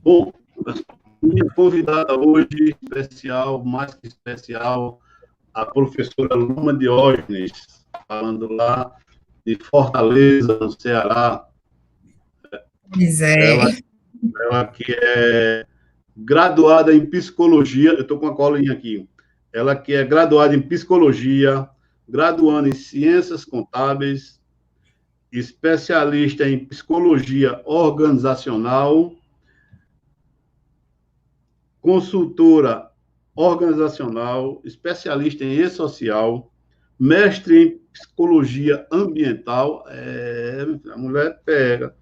Bom, minha convidada hoje, especial, mais que especial, a professora Luma Diógenes, falando lá de Fortaleza, no Ceará. Pois é. Ela que é graduada em psicologia, eu estou com a colinha aqui. Ela que é graduada em psicologia, graduando em ciências contábeis, especialista em psicologia organizacional, consultora organizacional, especialista em e-social, mestre em psicologia ambiental, a mulher pega.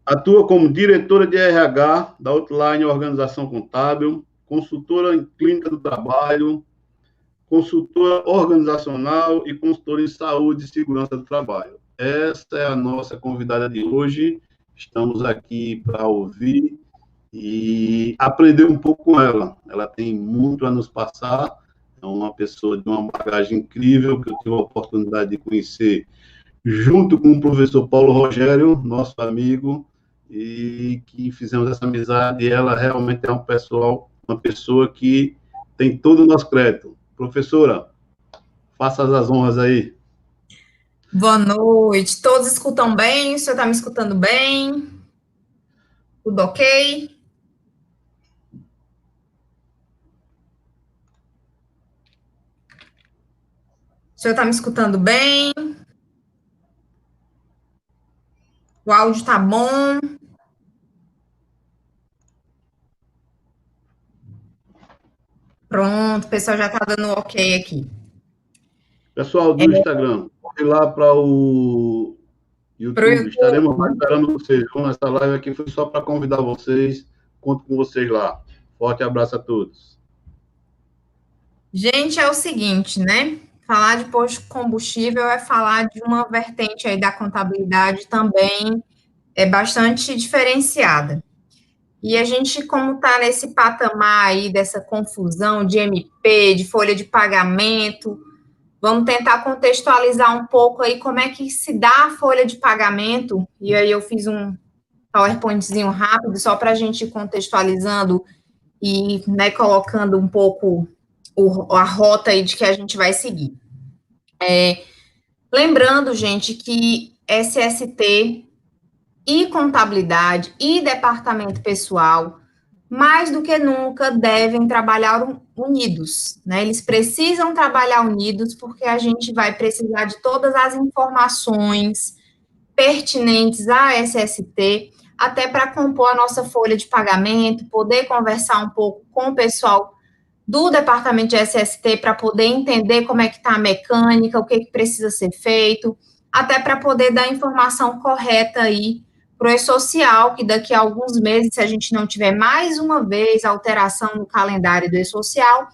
Atua como diretora de RH da Outline Organização Contábil, consultora em clínica do trabalho, consultora organizacional e consultora em saúde e segurança do trabalho. Essa é a nossa convidada de hoje. Estamos aqui para ouvir e aprender um pouco com ela. Ela tem muito a nos passar, é uma pessoa de uma bagagem incrível que eu tive a oportunidade de conhecer junto com o professor Paulo Rogério, nosso amigo, e que fizemos essa amizade, e ela realmente é uma pessoa que tem todo o nosso crédito. Professora, faça as honras aí. Boa noite. Todos escutam bem? O senhor está me escutando bem? Tudo ok? O senhor está me escutando bem? O áudio está bom? Pronto, o pessoal já está dando ok aqui. Pessoal do Instagram, corre lá para o YouTube. Estaremos lá esperando vocês. Essa live aqui foi só para convidar vocês. Conto com vocês lá. Forte abraço a todos. Gente, é o seguinte, né? Falar de posto de combustível é falar de uma vertente aí da contabilidade também é bastante diferenciada. E a gente, como está nesse patamar aí dessa confusão de MP, de folha de pagamento, vamos tentar contextualizar um pouco aí como é que se dá a folha de pagamento. E aí eu fiz um PowerPointzinho rápido só para a gente ir contextualizando e, né, colocando um pouco a rota aí de que a gente vai seguir. Lembrando, gente, que SST e contabilidade e departamento pessoal, mais do que nunca, devem trabalhar unidos, né? Eles precisam trabalhar unidos porque a gente vai precisar de todas as informações pertinentes à SST, até para compor a nossa folha de pagamento, poder conversar um pouco com o pessoal do departamento de SST para poder entender como é que está a mecânica, o que precisa ser feito, até para poder dar a informação correta aí para o e-social, que daqui a alguns meses, se a gente não tiver mais uma vez alteração no calendário do e-social,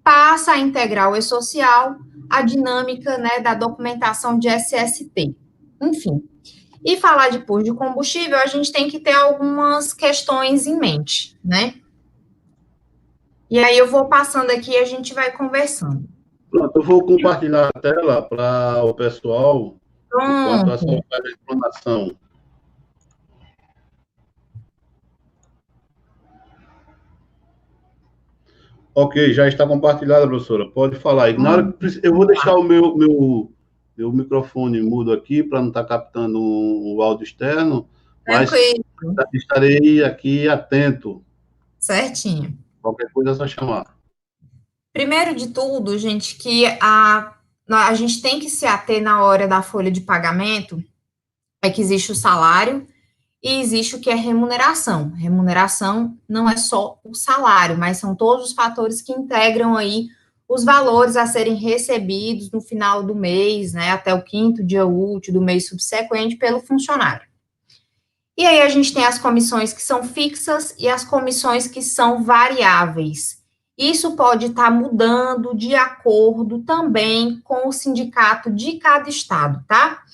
passa a integrar o e-social a dinâmica, né, da documentação de SST. Enfim, e falar de posto de combustível, a gente tem que ter algumas questões em mente, né? E aí eu vou passando aqui e a gente vai conversando. Pronto, eu vou compartilhar a tela para o pessoal, enquanto a senhora faz a explanação. Ok, já está compartilhada, professora. Pode falar aí. Na hora que eu vou deixar o meu microfone mudo aqui para não estar captando o áudio externo, mas estarei aqui atento. Certinho. Qualquer coisa é só chamar. Primeiro de tudo, gente, que a gente tem que se ater na hora da folha de pagamento, é que existe o salário e existe o que é remuneração. Remuneração não é só o salário, mas são todos os fatores que integram aí os valores a serem recebidos no final do mês, né, até o quinto dia útil do mês subsequente pelo funcionário. E aí a gente tem as comissões que são fixas e as comissões que são variáveis. Isso pode estar mudando de acordo também com o sindicato de cada estado, tá?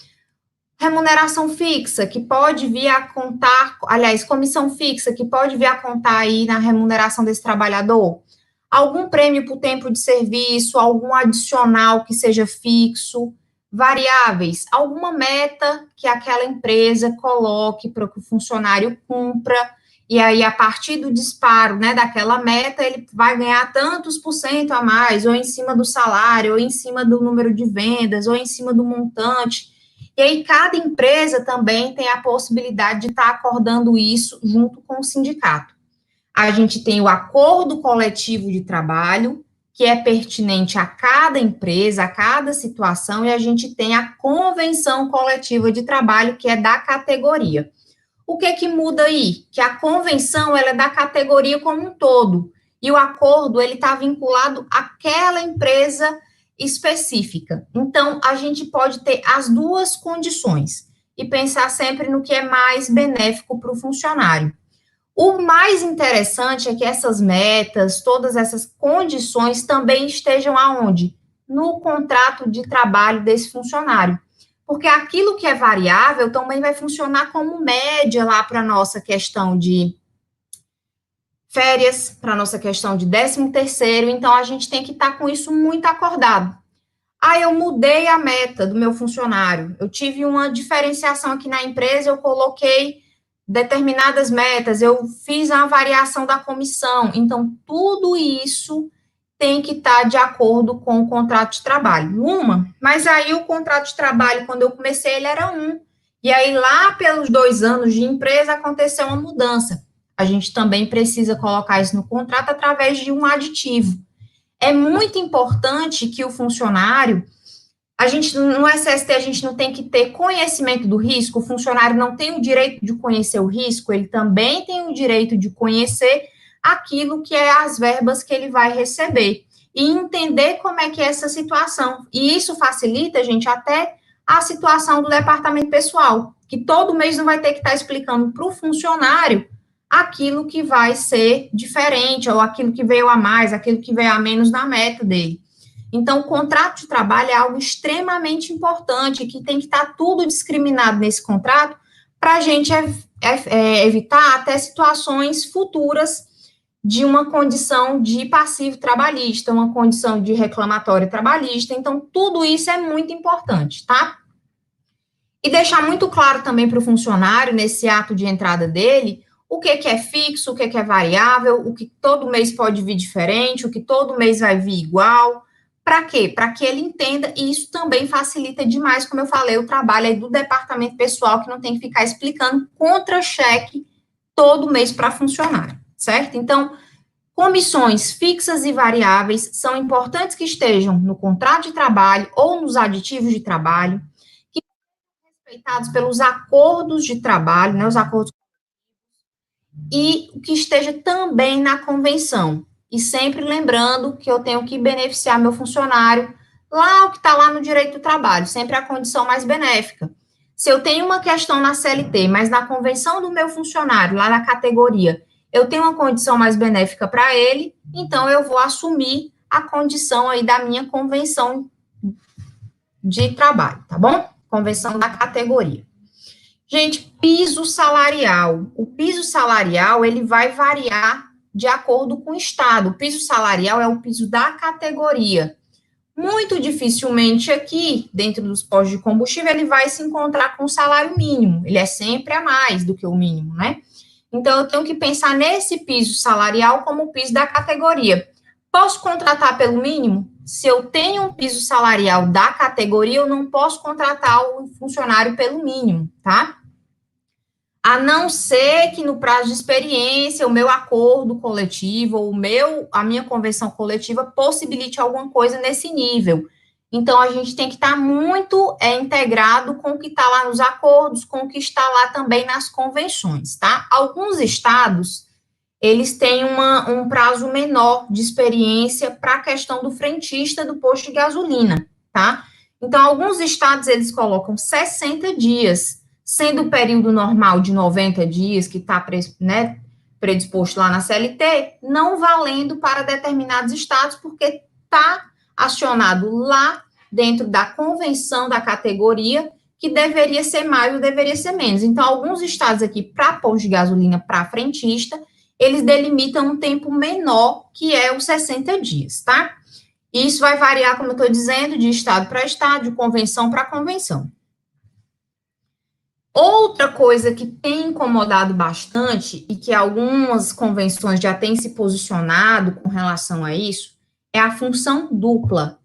Remuneração fixa, que pode vir a contar, aliás, comissão fixa, que pode vir a contar aí na remuneração desse trabalhador. Algum prêmio por tempo de serviço, algum adicional que seja fixo, variáveis, alguma meta que aquela empresa coloque para que o funcionário cumpra e aí, a partir do disparo, né, daquela meta, ele vai ganhar tantos por cento a mais, ou em cima do salário, ou em cima do número de vendas, ou em cima do montante. E aí, cada empresa também tem a possibilidade de estar acordando isso junto com o sindicato. A gente tem o acordo coletivo de trabalho, que é pertinente a cada empresa, a cada situação, e a gente tem a convenção coletiva de trabalho, que é da categoria. O que muda aí? Que a convenção, ela é da categoria como um todo, e o acordo, ele está vinculado àquela empresa específica. Então, a gente pode ter as duas condições, e pensar sempre no que é mais benéfico para o funcionário. O mais interessante é que essas metas, todas essas condições também estejam aonde? No contrato de trabalho desse funcionário. Porque aquilo que é variável também vai funcionar como média lá para a nossa questão de férias, para a nossa questão de 13º, então a gente tem que estar com isso muito acordado. Eu mudei a meta do meu funcionário, eu tive uma diferenciação aqui na empresa, eu coloquei determinadas metas, eu fiz a variação da comissão, então tudo isso tem que estar de acordo com o contrato de trabalho. Mas aí o contrato de trabalho, quando eu comecei, ele era 1, e aí lá pelos 2 anos de empresa aconteceu uma mudança. A gente também precisa colocar isso no contrato através de um aditivo. É muito importante que o funcionário, no SST, a gente não tem que ter conhecimento do risco, o funcionário não tem o direito de conhecer o risco, ele também tem o direito de conhecer aquilo que é as verbas que ele vai receber, e entender como é que é essa situação. E isso facilita, gente, até a situação do departamento pessoal, que todo mês não vai ter que estar explicando para o funcionário aquilo que vai ser diferente, ou aquilo que veio a mais, aquilo que veio a menos na meta dele. Então, o contrato de trabalho é algo extremamente importante, que tem que estar tudo discriminado nesse contrato, para a gente evitar até situações futuras de uma condição de passivo trabalhista, uma condição de reclamatório trabalhista. Então, tudo isso é muito importante, tá? E deixar muito claro também para o funcionário, nesse ato de entrada dele, o que é fixo, o que é variável, o que todo mês pode vir diferente, o que todo mês vai vir igual. Para quê? Para que ele entenda, e isso também facilita demais, como eu falei, o trabalho aí do departamento pessoal, que não tem que ficar explicando contra-cheque todo mês para funcionário, certo? Então, comissões fixas e variáveis são importantes que estejam no contrato de trabalho ou nos aditivos de trabalho, que sejam respeitados pelos acordos de trabalho, né, os acordos, e que esteja também na convenção. E sempre lembrando que eu tenho que beneficiar meu funcionário lá, o que está lá no direito do trabalho, sempre a condição mais benéfica. Se eu tenho uma questão na CLT, mas na convenção do meu funcionário, lá na categoria, eu tenho uma condição mais benéfica para ele, então eu vou assumir a condição aí da minha convenção de trabalho, tá bom? Convenção da categoria. Gente, piso salarial. O piso salarial, ele vai variar de acordo com o estado. O piso salarial é o piso da categoria. Muito dificilmente aqui, dentro dos postos de combustível, ele vai se encontrar com o salário mínimo. Ele é sempre a mais do que o mínimo, né? Então, eu tenho que pensar nesse piso salarial como o piso da categoria. Posso contratar pelo mínimo? Se eu tenho um piso salarial da categoria, eu não posso contratar o funcionário pelo mínimo, tá? A não ser que no prazo de experiência, o meu acordo coletivo, ou a minha convenção coletiva possibilite alguma coisa nesse nível. Então, a gente tem que estar muito integrado com o que está lá nos acordos, com o que está lá também nas convenções, tá? Alguns estados, eles têm um prazo menor de experiência para a questão do frentista do posto de gasolina, tá? Então, alguns estados, eles colocam 60 dias, sendo o período normal de 90 dias, que está, né, predisposto lá na CLT, não valendo para determinados estados, porque está acionado lá dentro da convenção da categoria, que deveria ser mais ou deveria ser menos. Então, alguns estados aqui, para posto de gasolina, para frentista, eles delimitam um tempo menor, que é os 60 dias, tá? Isso vai variar, como eu estou dizendo, de estado para estado, de convenção para convenção. Outra coisa que tem incomodado bastante e que algumas convenções já têm se posicionado com relação a isso é a função dupla.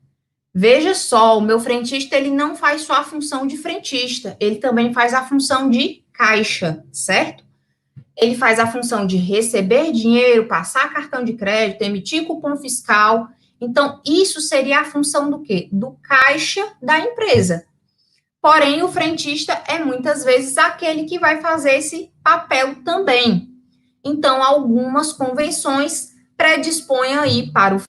Veja só, o meu frentista, ele não faz só a função de frentista, ele também faz a função de caixa, certo? Ele faz a função de receber dinheiro, passar cartão de crédito, emitir cupom fiscal. Então, isso seria a função do quê? Do caixa da empresa. Porém, o frentista é muitas vezes aquele que vai fazer esse papel também. Então, algumas convenções predispõem aí para o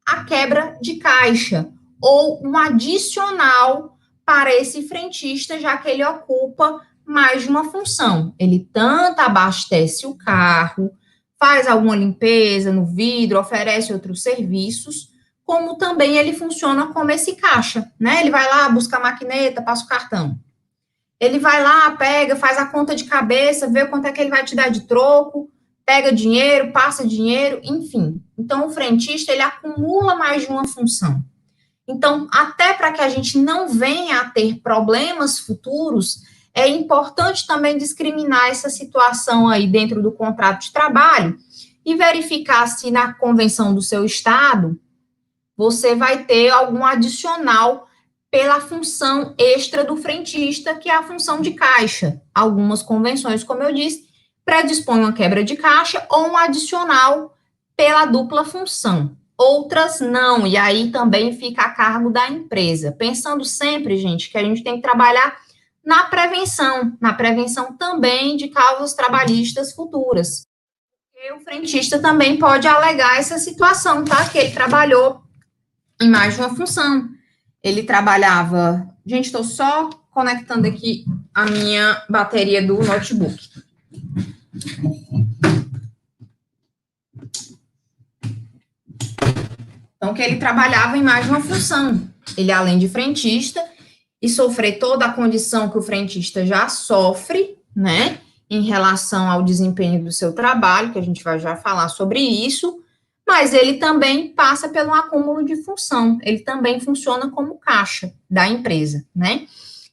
a quebra de caixa ou um adicional para esse frentista, já que ele ocupa mais de uma função. Ele tanto abastece o carro, faz alguma limpeza no vidro, oferece outros serviços, como também ele funciona como esse caixa, né? Ele vai lá, busca a maquineta, passa o cartão. Ele vai lá, pega, faz a conta de cabeça, vê quanto é que ele vai te dar de troco, pega dinheiro, passa dinheiro, enfim. Então, o frentista, ele acumula mais de uma função. Então, até para que a gente não venha a ter problemas futuros, é importante também discriminar essa situação aí dentro do contrato de trabalho e verificar se na convenção do seu estado você vai ter algum adicional pela função extra do frentista, que é a função de caixa. Algumas convenções, como eu disse, predispõem uma quebra de caixa ou um adicional pela dupla função. Outras não, e aí também fica a cargo da empresa. Pensando sempre, gente, que a gente tem que trabalhar na prevenção também de causas trabalhistas futuras. E o frentista também pode alegar essa situação, tá? Que ele trabalhou em mais de uma função. Ele trabalhava... Gente, estou só conectando aqui a minha bateria do notebook. Então, que ele trabalhava em mais de uma função. Ele, além de frentista, e sofrer toda a condição que o frentista já sofre, né, em relação ao desempenho do seu trabalho, que a gente vai já falar sobre isso, mas ele também passa pelo acúmulo de função, ele também funciona como caixa da empresa, né?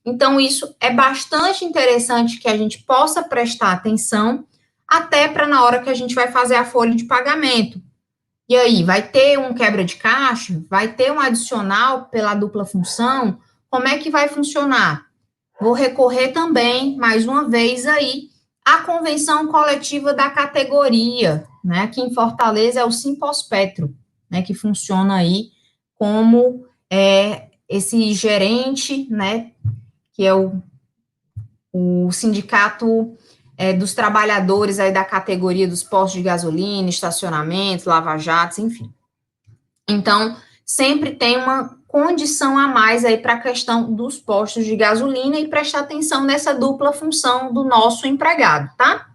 Então, isso é bastante interessante que a gente possa prestar atenção, até para na hora que a gente vai fazer a folha de pagamento. E aí, vai ter um quebra de caixa? Vai ter um adicional pela dupla função? Como é que vai funcionar? Vou recorrer também, mais uma vez aí, à convenção coletiva da categoria, né? Aqui em Fortaleza é o Simpospetro, né? Que funciona aí como esse gerente, né? Que é o sindicato dos trabalhadores aí da categoria dos postos de gasolina, estacionamentos, lava-jatos, enfim. Então, sempre tem uma condição a mais aí para a questão dos postos de gasolina e prestar atenção nessa dupla função do nosso empregado, tá?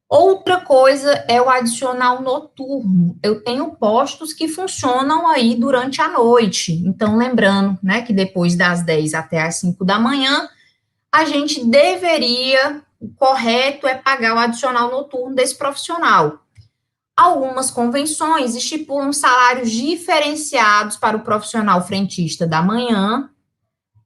Outra coisa é o adicional noturno. Eu tenho postos que funcionam aí durante a noite. Então, lembrando, né, que depois das 10 até as 5 da manhã, a gente deveria, o correto é pagar o adicional noturno desse profissional. Algumas convenções estipulam salários diferenciados para o profissional frentista da manhã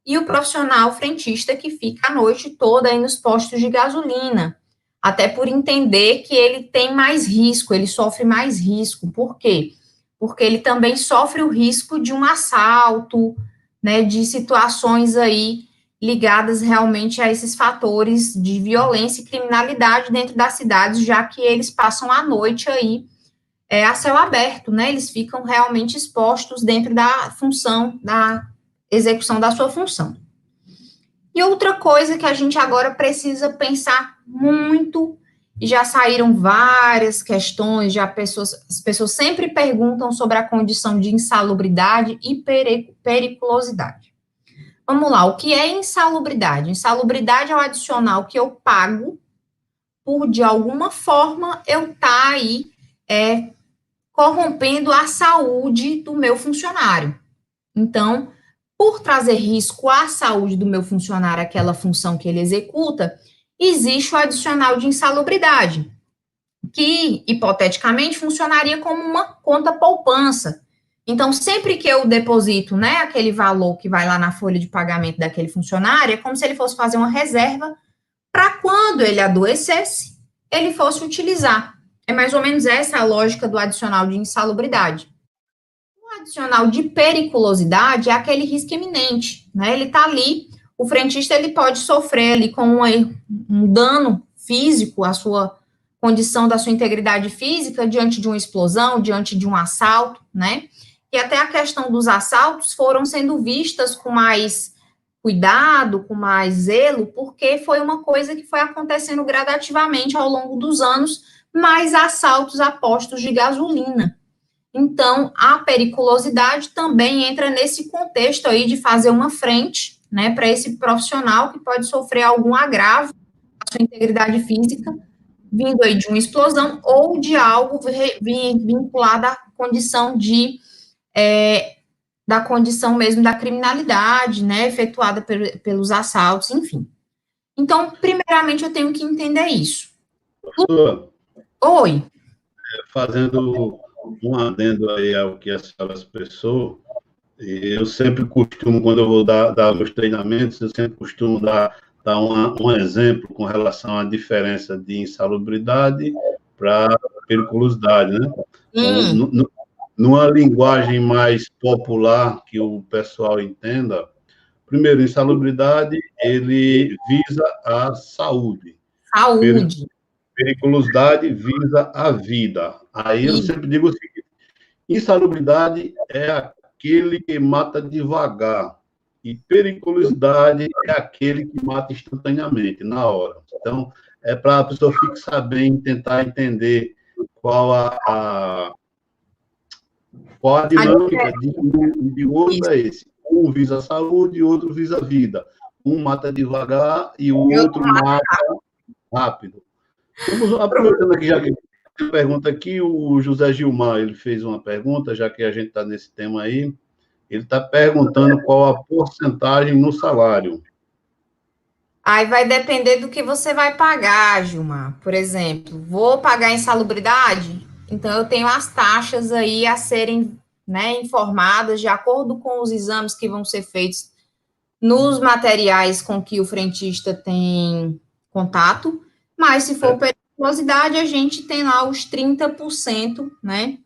e o profissional frentista que fica a noite toda aí nos postos de gasolina, até por entender que ele tem mais risco, ele sofre mais risco. Por quê? Porque ele também sofre o risco de um assalto, né, de situações aí ligadas realmente a esses fatores de violência e criminalidade dentro das cidades, já que eles passam a noite aí a céu aberto, né? Eles ficam realmente expostos dentro da função, da execução da sua função. E outra coisa que a gente agora precisa pensar muito, e já saíram várias questões, as pessoas sempre perguntam sobre a condição de insalubridade e periculosidade. Vamos lá, o que é insalubridade? Insalubridade é o adicional que eu pago por, de alguma forma, eu estar aí corrompendo a saúde do meu funcionário. Então, por trazer risco à saúde do meu funcionário, aquela função que ele executa, existe o adicional de insalubridade, que, hipoteticamente, funcionaria como uma conta poupança, Então, sempre que eu deposito, né, aquele valor que vai lá na folha de pagamento daquele funcionário, é como se ele fosse fazer uma reserva para quando ele adoecesse, ele fosse utilizar. É mais ou menos essa a lógica do adicional de insalubridade. O adicional de periculosidade é aquele risco iminente, né? Ele está ali, o frentista ele pode sofrer ali com um dano físico à sua condição da sua integridade física diante de uma explosão, diante de um assalto, né? E até a questão dos assaltos foram sendo vistas com mais cuidado, com mais zelo, porque foi uma coisa que foi acontecendo gradativamente ao longo dos anos, mais assaltos a postos de gasolina. Então, a periculosidade também entra nesse contexto aí de fazer uma frente, né, para esse profissional que pode sofrer algum agravo à sua integridade física, vindo aí de uma explosão ou de algo vinculado à condição da condição mesmo da criminalidade, né, efetuada pelos assaltos, enfim. Então, primeiramente, eu tenho que entender isso. Professora, Oi. fazendo um adendo aí ao que a senhora expressou, eu sempre costumo, quando eu vou dar meus treinamentos, eu sempre costumo dar um exemplo com relação à diferença de insalubridade para periculosidade, né? Então, numa linguagem mais popular que o pessoal entenda, primeiro, insalubridade, ele visa a saúde. Saúde. Periculosidade visa a vida. Aí eu sempre digo o seguinte, insalubridade é aquele que mata devagar, e periculosidade é aquele que mata instantaneamente, na hora. Então, é para a pessoa fixar bem, tentar entender qual a dinâmica de um outro é esse. Um visa a saúde e outro visa a vida. Um mata devagar e o outro mata rápido. Vamos aproveitando aqui, já que tem pergunta aqui, o José Gilmar, ele fez uma pergunta, já que a gente está nesse tema aí, ele está perguntando qual a porcentagem no salário. Aí vai depender do que você vai pagar, Gilmar. Por exemplo, vou pagar insalubridade? Então, eu tenho as taxas aí a serem, né, informadas de acordo com os exames que vão ser feitos nos materiais com que o frentista tem contato, mas se for periculosidade, a gente tem lá os 30%, né,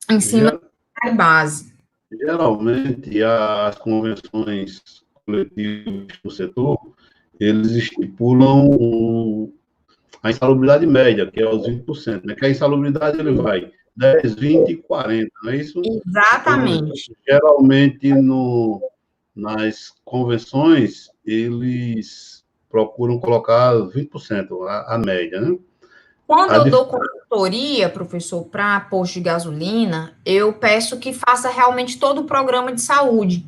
em cima da base. Geralmente, as convenções coletivas do setor, eles estipulam a insalubridade média, que é os 20%, né? Que a insalubridade ele vai 10, 20 e 40, não é isso? Exatamente. Então, geralmente, nas convenções, eles procuram colocar 20%, a média, né? Quando eu dou consultoria, professor, para posto de gasolina, eu peço que faça realmente todo o programa de saúde,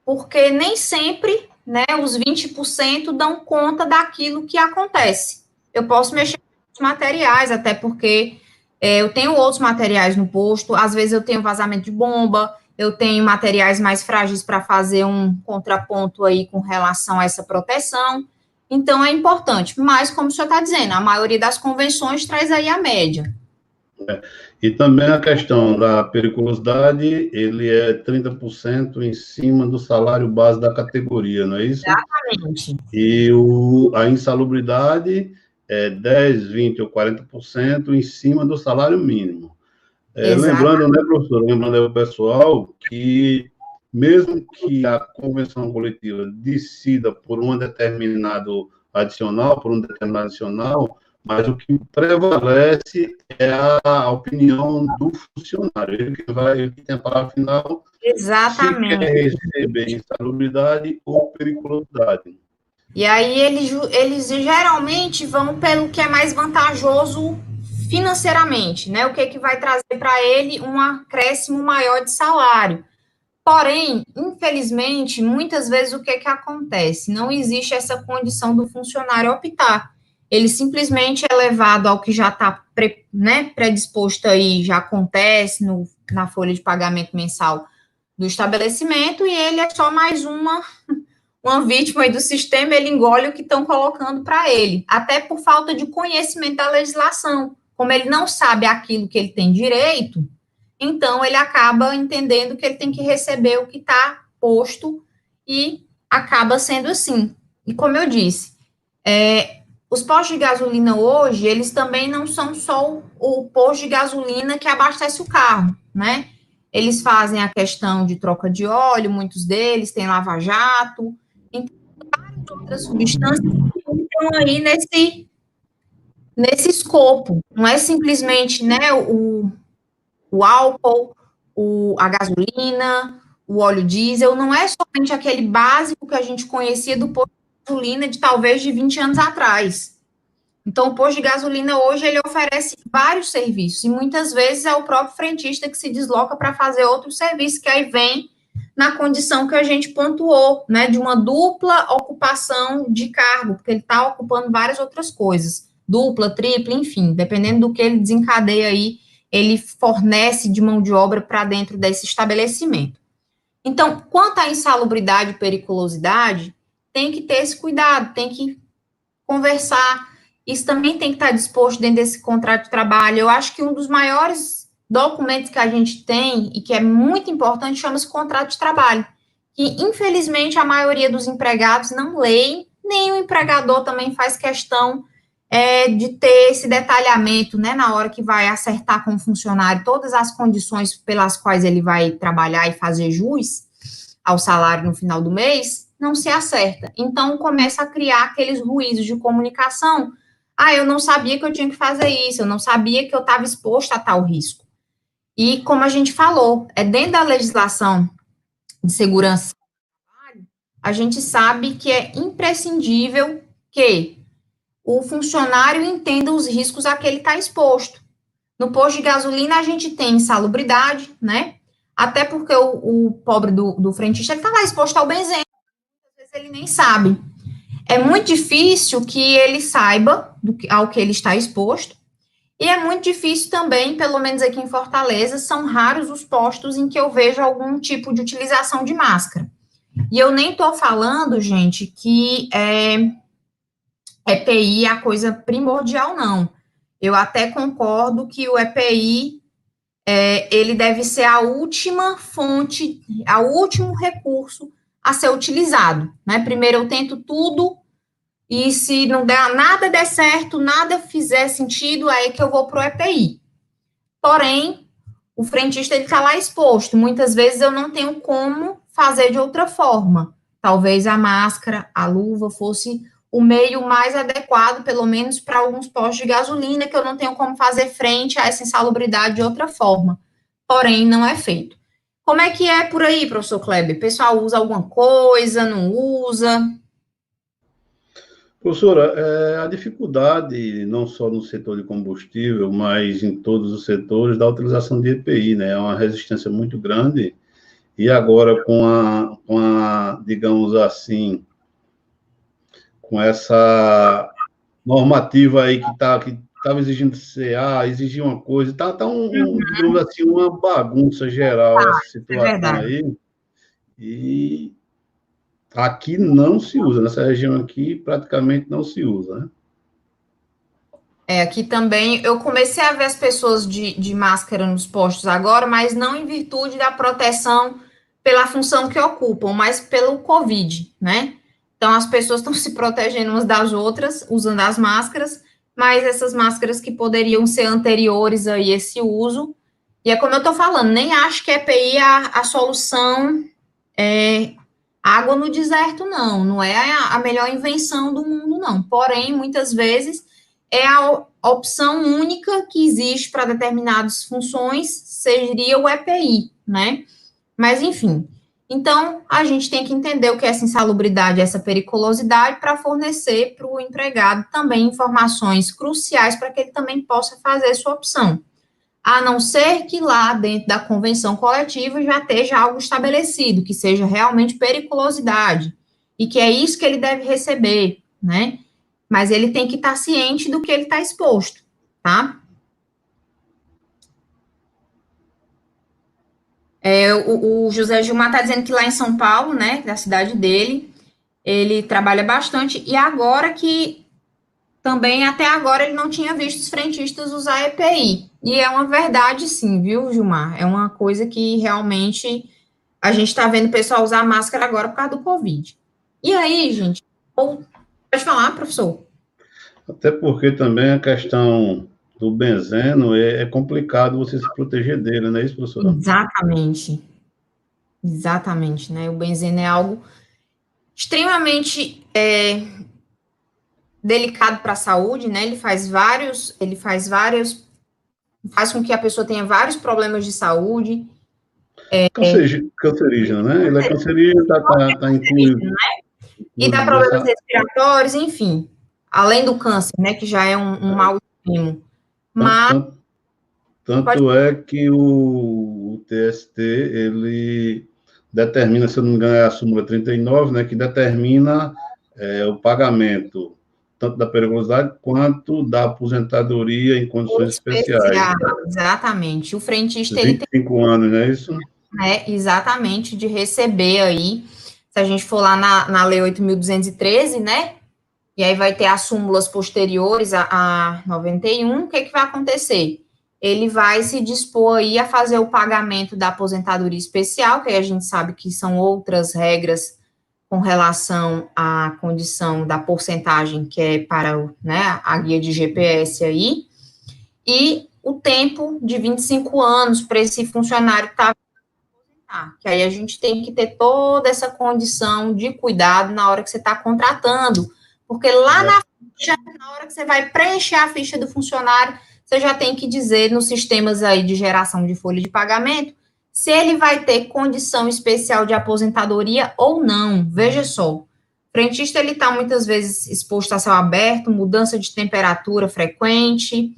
porque nem sempre, né, os 20% dão conta daquilo que acontece. Eu posso mexer com os materiais, até porque eu tenho outros materiais no posto, às vezes eu tenho vazamento de bomba, eu tenho materiais mais frágeis para fazer um contraponto aí com relação a essa proteção. Então, é importante. Mas, como o senhor está dizendo, a maioria das convenções traz aí a média. E também a questão da periculosidade, ele é 30% em cima do salário base da categoria, não é isso? Exatamente. E a insalubridade é 10, 20 ou 40% em cima do salário mínimo. Lembrando, né, professor, lembrando aí o pessoal que mesmo que a convenção coletiva decida por um determinado adicional, mas o que prevalece é a opinião do funcionário, ele que tem a palavra final. Exatamente. Se quer receber insalubridade ou periculosidade. E aí eles geralmente vão pelo que é mais vantajoso financeiramente, né? O que vai trazer para ele um acréscimo maior de salário. Porém, infelizmente, muitas vezes o que acontece? Não existe essa condição do funcionário optar. Ele simplesmente é levado ao que já está predisposto aí, já acontece na folha de pagamento mensal do estabelecimento, e ele é só mais uma vítima aí do sistema, ele engole o que estão colocando para ele, até por falta de conhecimento da legislação. Como ele não sabe aquilo que ele tem direito, então ele acaba entendendo que ele tem que receber o que está posto e acaba sendo assim. E como eu disse, os postos de gasolina hoje, eles também não são só o posto de gasolina que abastece o carro, né? Eles fazem a questão de troca de óleo, muitos deles têm lava-jato, então várias outras substâncias que estão aí nesse escopo. Não é simplesmente, né, o álcool, a gasolina, o óleo diesel, não é somente aquele básico que a gente conhecia do posto de gasolina de talvez de 20 anos atrás. Então, o posto de gasolina hoje ele oferece vários serviços, e muitas vezes é o próprio frentista que se desloca para fazer outro serviço, que aí vem na condição que a gente pontuou, né, de uma dupla ocupação de cargo, porque ele está ocupando várias outras coisas, dupla, tripla, enfim, dependendo do que ele desencadeia aí, ele fornece de mão de obra para dentro desse estabelecimento. Então, quanto à insalubridade e periculosidade, tem que ter esse cuidado, tem que conversar. Isso também tem que estar disposto dentro desse contrato de trabalho. Eu acho que um dos maiores documentos que a gente tem e que é muito importante chama-se contrato de trabalho, que infelizmente a maioria dos empregados não leem, nem o empregador também faz questão de ter esse detalhamento, né, na hora que vai acertar com o funcionário todas as condições pelas quais ele vai trabalhar e fazer jus ao salário no final do mês, não se acerta. Então, começa a criar aqueles ruídos de comunicação. Ah, eu não sabia que eu tinha que fazer isso, eu não sabia que eu estava exposto a tal risco. E, como a gente falou, dentro da legislação de segurança, a gente sabe que é imprescindível que o funcionário entenda os riscos a que ele está exposto. No posto de gasolina, a gente tem insalubridade, né? Até porque o pobre do frentista, ele está lá exposto ao benzeno, às vezes ele nem sabe. É muito difícil que ele saiba ao que ele está exposto, e é muito difícil também, pelo menos aqui em Fortaleza, são raros os postos em que eu vejo algum tipo de utilização de máscara. E eu nem estou falando, gente, que EPI é a coisa primordial, não. Eu até concordo que o EPI ele deve ser a última fonte, o último recurso a ser utilizado, né? Primeiro eu tento tudo, e se não der, nada der certo, nada fizer sentido, aí que eu vou para o EPI. Porém, o frentista ele está lá exposto. Muitas vezes eu não tenho como fazer de outra forma. Talvez a máscara, a luva fosse o meio mais adequado, pelo menos para alguns postos de gasolina, que eu não tenho como fazer frente a essa insalubridade de outra forma. Porém, não é feito. Como é que é por aí, professor Kleber? O pessoal usa alguma coisa, não usa? Professora, a dificuldade, não só no setor de combustível, mas em todos os setores, da utilização de EPI, né? É uma resistência muito grande, e agora digamos assim, com essa normativa aí que estava exigindo CA, exigir uma coisa, digamos assim, uma bagunça geral essa situação aí, e aqui não se usa, nessa região aqui praticamente não se usa, né? Aqui também, eu comecei a ver as pessoas de máscara nos postos agora, mas não em virtude da proteção pela função que ocupam, mas pelo Covid, né? Então, as pessoas estão se protegendo umas das outras, usando as máscaras, mas essas máscaras que poderiam ser anteriores a esse uso, e é como eu estou falando, nem acho que EPI é a solução água no deserto, não. Não é a melhor invenção do mundo, não. Porém, muitas vezes é a opção única que existe para determinadas funções, seria o EPI, né? Mas, enfim. Então, a gente tem que entender o que é essa insalubridade, essa periculosidade, para fornecer para o empregado também informações cruciais para que ele também possa fazer sua opção. A não ser que lá dentro da convenção coletiva já esteja algo estabelecido, que seja realmente periculosidade, e que é isso que ele deve receber, né? Mas ele tem que estar ciente do que ele está exposto, tá? O José Gilmar está dizendo que lá em São Paulo, né, da cidade dele, ele trabalha bastante, e agora que também, até agora, ele não tinha visto os frentistas usar EPI. E é uma verdade, sim, viu, Gilmar? É uma coisa que realmente a gente está vendo o pessoal usar máscara agora por causa do Covid. E aí, gente, pode falar, professor? Até porque também a questão do benzeno é complicado você se proteger dele, não é isso, professora? Exatamente, exatamente, né? O benzeno é algo extremamente delicado para a saúde, né? Faz com que a pessoa tenha vários problemas de saúde. Cancerígeno, né? Ele é cancerígeno, tá incluído, E dá incluído problemas nessa. respiratórios, enfim, além do câncer, né, que já é um mal extremo. Mas Tanto, pode tanto é que o TST, ele determina, se eu não me engano, é a súmula 39, né, que determina o pagamento tanto da periculosidade quanto da aposentadoria em condições especiais. especial, exatamente. O frentista, ele tem, 25 anos, não é isso? né, exatamente, de receber aí, se a gente for lá na Lei 8.213, né, e aí vai ter as súmulas posteriores a 91, o que que vai acontecer? Ele vai se dispor aí a fazer o pagamento da aposentadoria especial, que aí a gente sabe que são outras regras com relação à condição da porcentagem que é para, né, a guia de GPS aí, e o tempo de 25 anos para esse funcionário estar, que aí a gente tem que ter toda essa condição de cuidado na hora que você está contratando, porque lá na ficha, na hora que você vai preencher a ficha do funcionário, você já tem que dizer nos sistemas aí de geração de folha de pagamento se ele vai ter condição especial de aposentadoria ou não. Veja só, o frentista ele está muitas vezes exposto a céu aberto, mudança de temperatura frequente,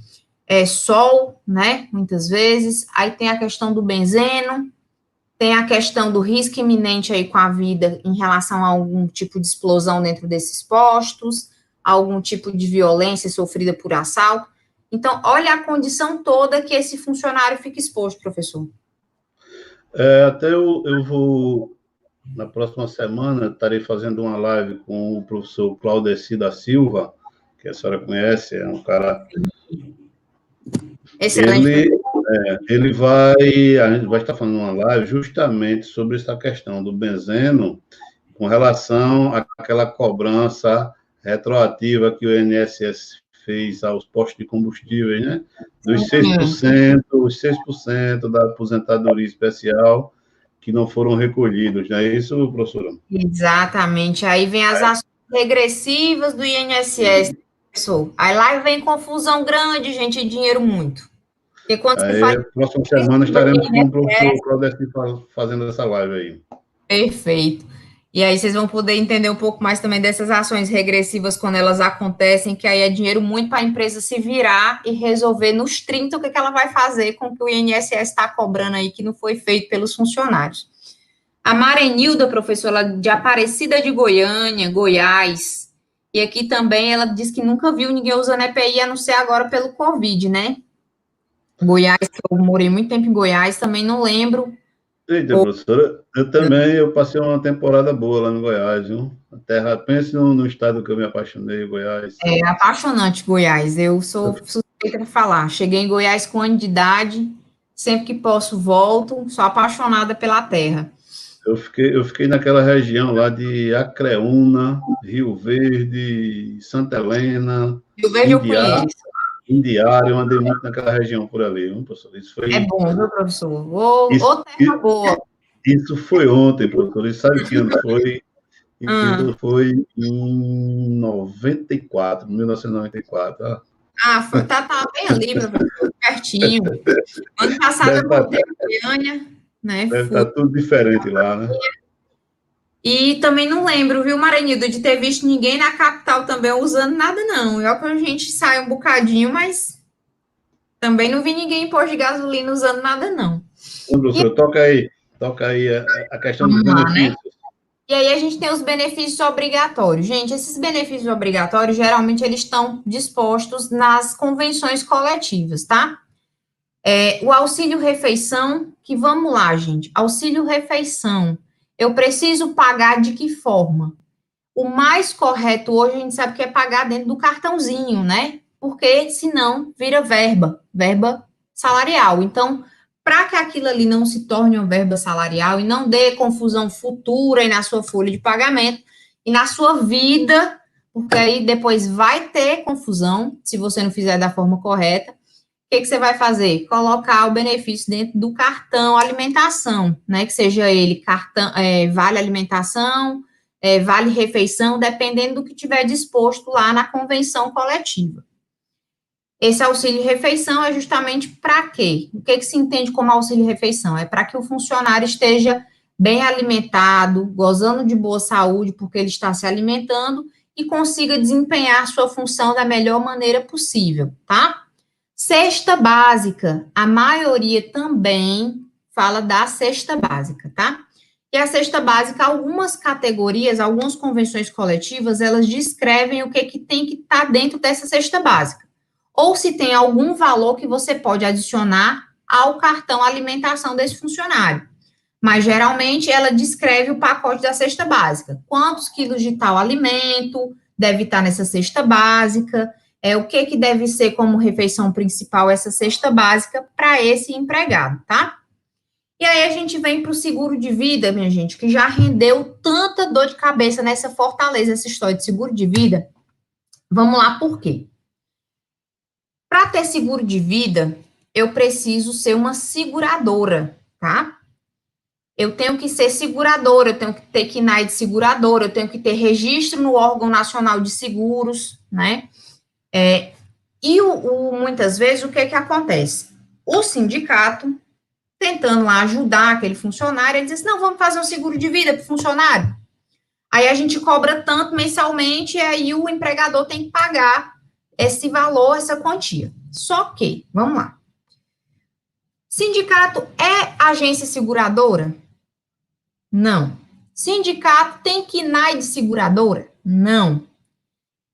sol, né, muitas vezes, aí tem a questão do benzeno, tem a questão do risco iminente aí com a vida em relação a algum tipo de explosão dentro desses postos, algum tipo de violência sofrida por assalto. Então, olha a condição toda que esse funcionário fica exposto, professor. Até eu vou, na próxima semana, estarei fazendo uma live com o professor Claudeci da Silva, que a senhora conhece, é um cara. Excelente, Ele, ele vai, a gente vai estar fazendo uma live justamente sobre essa questão do benzeno com relação àquela cobrança retroativa que o INSS fez aos postos de combustíveis, né? Dos 6%, os 6% da aposentadoria especial que não foram recolhidos, não é isso, professora? exatamente. Aí vem as ações regressivas do INSS, professor. Aí lá vem confusão grande, gente, e dinheiro muito. Porque quando você faz Aí, próxima semana estaremos com o professor Claudeci fazendo essa live aí. perfeito. E aí vocês vão poder entender um pouco mais também dessas ações regressivas quando elas acontecem, que aí é dinheiro muito para a empresa se virar e resolver nos 30 o que, que ela vai fazer com o que o INSS está cobrando aí, que não foi feito pelos funcionários. A Marenilda, professora, de Aparecida de Goiânia, Goiás, e aqui também ela diz que nunca viu ninguém usando EPI, a não ser agora pelo Covid, né? Goiás, eu morei muito tempo em Goiás, também não lembro. Eita, professora, eu também, eu passei uma temporada boa lá no Goiás, viu? A terra, pense no estado que eu me apaixonei, Goiás. É apaixonante Goiás, eu sou suspeita para falar. Cheguei em Goiás com 1 ano de idade, sempre que posso volto, sou apaixonada pela terra. Eu fiquei naquela região lá de Acreúna, Rio Verde, Santa Helena, Rio Verde eu Indiá, conheço. Indiara, eu andei muito naquela região por ali, viu, professor? É bom, viu, professor? Ô, Isso, terra boa. isso foi ontem, professor. E sabe que ano foi? Ah, Isso foi em 94, 1994. tá bem ali, professor, pertinho. Ano passado Deve eu estar, voltei para Goiânia, né? deve Fui. estar tudo diferente lá, né? E também não lembro, viu, Maranildo, de ter visto ninguém na capital também usando nada, não. E ó, que a gente sai um bocadinho, mas também não vi ninguém em posto de gasolina usando nada, não. Então, professor, toca aí a questão dos Vamos lá, né? benefícios. E aí a gente tem os benefícios obrigatórios. Gente, esses benefícios obrigatórios, geralmente, eles estão dispostos nas convenções coletivas, tá? O auxílio refeição, que vamos lá, gente. Auxílio refeição. Eu preciso pagar de que forma? O mais correto hoje a gente sabe que é pagar dentro do cartãozinho, né? Porque senão vira verba salarial. Então, para que aquilo ali não se torne uma verba salarial e não dê confusão futura aí na sua folha de pagamento e na sua vida, porque aí depois vai ter confusão se você não fizer da forma correta. O que você vai fazer? Colocar o benefício dentro do cartão alimentação, né? Que seja ele cartão, vale alimentação, vale refeição, dependendo do que tiver disposto lá na convenção coletiva. Esse auxílio refeição é justamente para quê? O que se entende como auxílio refeição? É para que o funcionário esteja bem alimentado, gozando de boa saúde, porque ele está se alimentando e consiga desempenhar sua função da melhor maneira possível, tá? Cesta básica, a maioria também fala da cesta básica, tá? E a cesta básica, algumas categorias, algumas convenções coletivas, elas descrevem o que tem que estar dentro dessa cesta básica. Ou se tem algum valor que você pode adicionar ao cartão alimentação desse funcionário. Mas, geralmente, ela descreve o pacote da cesta básica. Quantos quilos de tal alimento deve estar nessa cesta básica, o que deve ser como refeição principal essa cesta básica para esse empregado, tá? E aí a gente vem para o seguro de vida, minha gente, que já rendeu tanta dor de cabeça nessa fortaleza, essa história de seguro de vida. Vamos lá, por quê? Para ter seguro de vida, eu preciso ser uma seguradora, tá? Eu tenho que ser seguradora, eu tenho que ter KNAI de seguradora, eu tenho que ter registro no órgão nacional de seguros, né? Muitas vezes, o que acontece? O sindicato, tentando lá ajudar aquele funcionário, ele diz assim, não, vamos fazer um seguro de vida para o funcionário. Aí a gente cobra tanto mensalmente, e aí o empregador tem que pagar esse valor, essa quantia. Só que, vamos lá. Sindicato é agência seguradora? Não. Sindicato tem KNAI de seguradora? Não.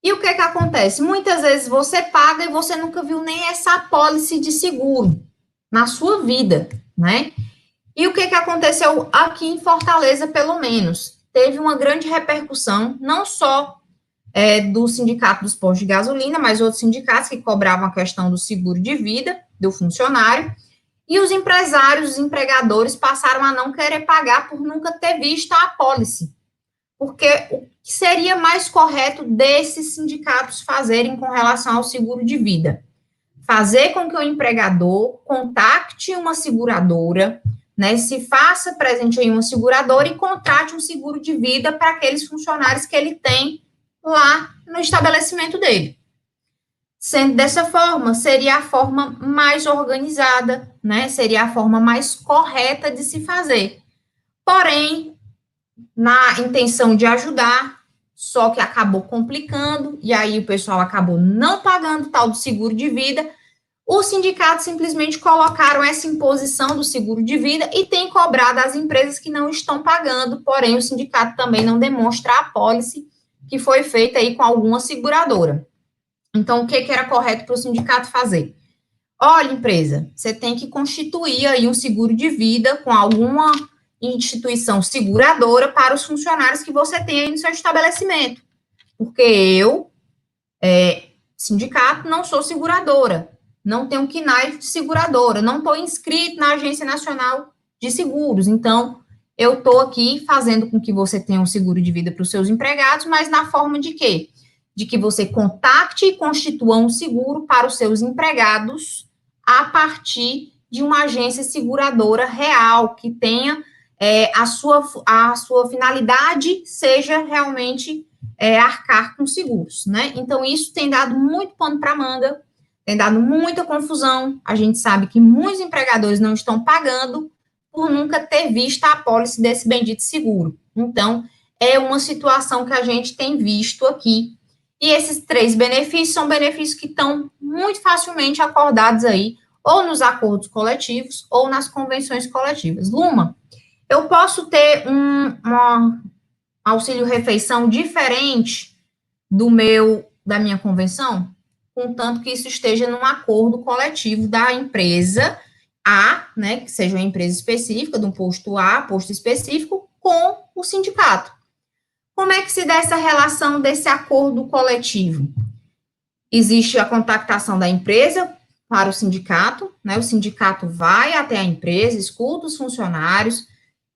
E o que acontece? Muitas vezes você paga e você nunca viu nem essa apólice de seguro na sua vida, né? E o que aconteceu aqui em Fortaleza, pelo menos? Teve uma grande repercussão, não só do sindicato dos postos de gasolina, mas outros sindicatos que cobravam a questão do seguro de vida do funcionário, e os empresários, os empregadores passaram a não querer pagar por nunca ter visto a apólice. Porque o que seria mais correto desses sindicatos fazerem com relação ao seguro de vida? Fazer com que o empregador contacte uma seguradora, né, se faça presente em uma seguradora e contrate um seguro de vida para aqueles funcionários que ele tem lá no estabelecimento dele. Sendo dessa forma, seria a forma mais organizada, né, seria a forma mais correta de se fazer. Porém, na intenção de ajudar, só que acabou complicando, e aí o pessoal acabou não pagando tal do seguro de vida, os sindicatos simplesmente colocaram essa imposição do seguro de vida e tem cobrado as empresas que não estão pagando, porém o sindicato também não demonstra a apólice que foi feita aí com alguma seguradora. Então, o que era correto para o sindicato fazer? Olha, empresa, você tem que constituir aí um seguro de vida com alguma instituição seguradora para os funcionários que você tem aí no seu estabelecimento. Porque eu, sindicato, não sou seguradora, não tenho KNAI de seguradora, não estou inscrito na Agência Nacional de Seguros. Então, eu estou aqui fazendo com que você tenha um seguro de vida para os seus empregados, mas na forma de quê? De que você contacte e constitua um seguro para os seus empregados a partir de uma agência seguradora real, que tenha a sua finalidade seja realmente arcar com seguros, né? Então, isso tem dado muito pano para manga, tem dado muita confusão. A gente sabe que muitos empregadores não estão pagando por nunca ter visto a apólice desse bendito seguro. Então, é uma situação que a gente tem visto aqui. E esses 3 benefícios são benefícios que estão muito facilmente acordados aí, ou nos acordos coletivos, ou nas convenções coletivas. Luma, eu posso ter um auxílio-refeição diferente da minha convenção? Contanto que isso esteja num acordo coletivo da empresa A, né, que seja uma empresa específica, de um posto A, posto específico, com o sindicato. Como é que se dá essa relação desse acordo coletivo? Existe a contactação da empresa para o sindicato, né? O sindicato vai até a empresa, escuta os funcionários,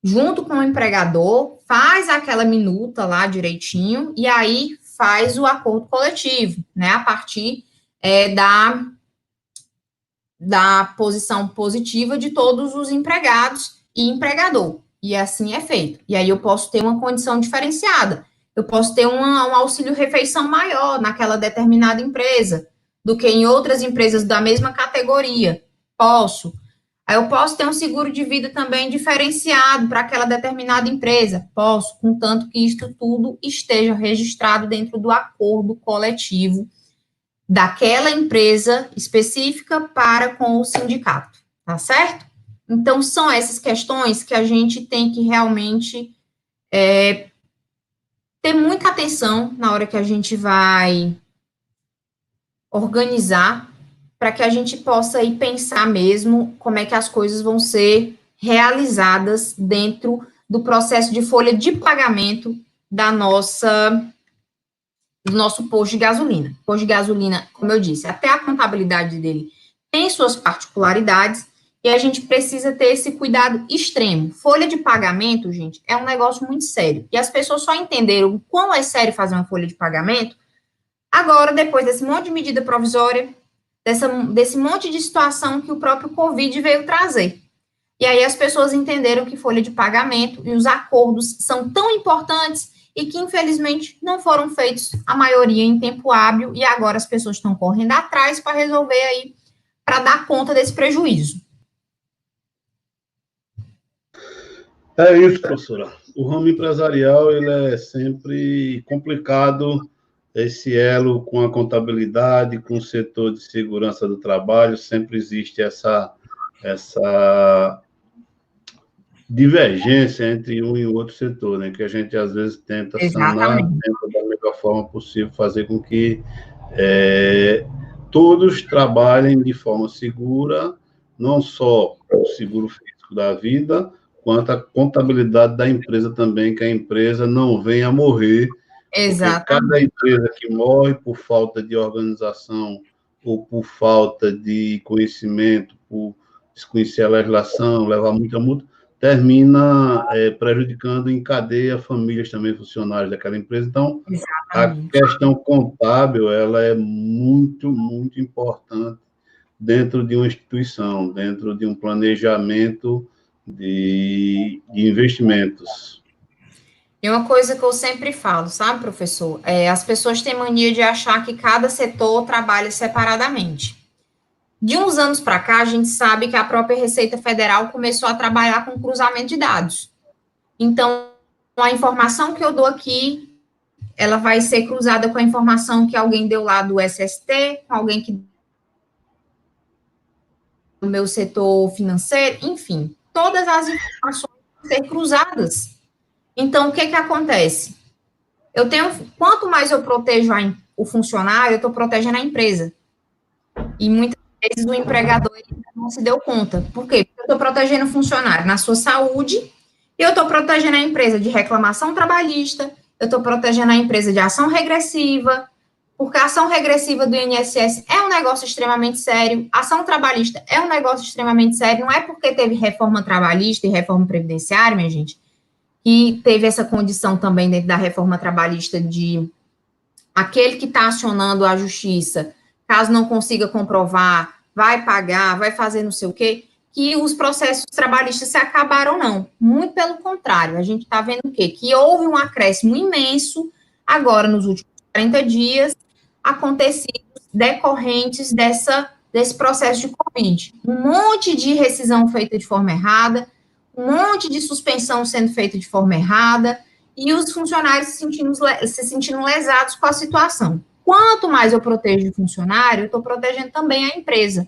junto com o empregador, faz aquela minuta lá direitinho, e aí faz o acordo coletivo, né? A partir da posição positiva de todos os empregados e empregador. E assim é feito. E aí eu posso ter uma condição diferenciada. Eu posso ter um auxílio-refeição maior naquela determinada empresa do que em outras empresas da mesma categoria. Posso. Aí eu posso ter um seguro de vida também diferenciado para aquela determinada empresa. Posso, contanto que isto tudo esteja registrado dentro do acordo coletivo daquela empresa específica para com o sindicato, tá certo? Então, são essas questões que a gente tem que realmente ter muita atenção na hora que a gente vai organizar, para que a gente possa ir pensar mesmo como é que as coisas vão ser realizadas dentro do processo de folha de pagamento do nosso posto de gasolina. O posto de gasolina, como eu disse, até a contabilidade dele tem suas particularidades e a gente precisa ter esse cuidado extremo. Folha de pagamento, gente, é um negócio muito sério. E as pessoas só entenderam o quão é sério fazer uma folha de pagamento agora, depois desse monte de medida provisória, desse monte de situação que o próprio Covid veio trazer. E aí as pessoas entenderam que folha de pagamento e os acordos são tão importantes e que, infelizmente, não foram feitos a maioria em tempo hábil, e agora as pessoas estão correndo atrás para resolver aí, para dar conta desse prejuízo. É isso, professora. O ramo empresarial, ele é sempre complicado, esse elo com a contabilidade, com o setor de segurança do trabalho, sempre existe essa divergência entre um e o outro setor, né? Que a gente, às vezes, tenta sanar, tenta, da melhor forma possível, fazer com que todos trabalhem de forma segura, não só o seguro físico da vida, quanto a contabilidade da empresa também, que a empresa não venha a morrer. Exatamente. Porque cada empresa que morre por falta de organização ou por falta de conhecimento, por desconhecer a legislação, levar muita multa, termina prejudicando em cadeia famílias também, funcionários daquela empresa. Então, exatamente, a questão contábil, ela é muito, muito importante dentro de uma instituição, dentro de um planejamento de investimentos. E uma coisa que eu sempre falo, sabe, professor? As pessoas têm mania de achar que cada setor trabalha separadamente. De uns anos para cá, a gente sabe que a própria Receita Federal começou a trabalhar com cruzamento de dados. Então, a informação que eu dou aqui, ela vai ser cruzada com a informação que alguém deu lá do SST, com alguém que do meu setor financeiro, enfim, todas as informações vão ser cruzadas. Então, o que acontece? Quanto mais eu protejo o funcionário, eu estou protegendo a empresa. E muitas vezes o empregador não se deu conta. Por quê? Porque eu estou protegendo o funcionário na sua saúde, e eu estou protegendo a empresa de reclamação trabalhista, eu estou protegendo a empresa de ação regressiva, porque a ação regressiva do INSS é um negócio extremamente sério, a ação trabalhista é um negócio extremamente sério, não é porque teve reforma trabalhista e reforma previdenciária, minha gente, que teve essa condição também dentro da reforma trabalhista de aquele que está acionando a justiça, caso não consiga comprovar, vai pagar, vai fazer não sei o quê, que os processos trabalhistas se acabaram, não. Muito pelo contrário, a gente está vendo o quê? Que houve um acréscimo imenso, agora nos últimos 40 dias, acontecidos decorrentes desse processo de Covid. Um monte de rescisão feita de forma errada, um monte de suspensão sendo feita de forma errada, e os funcionários se sentindo lesados com a situação. Quanto mais eu protejo o funcionário, eu estou protegendo também a empresa.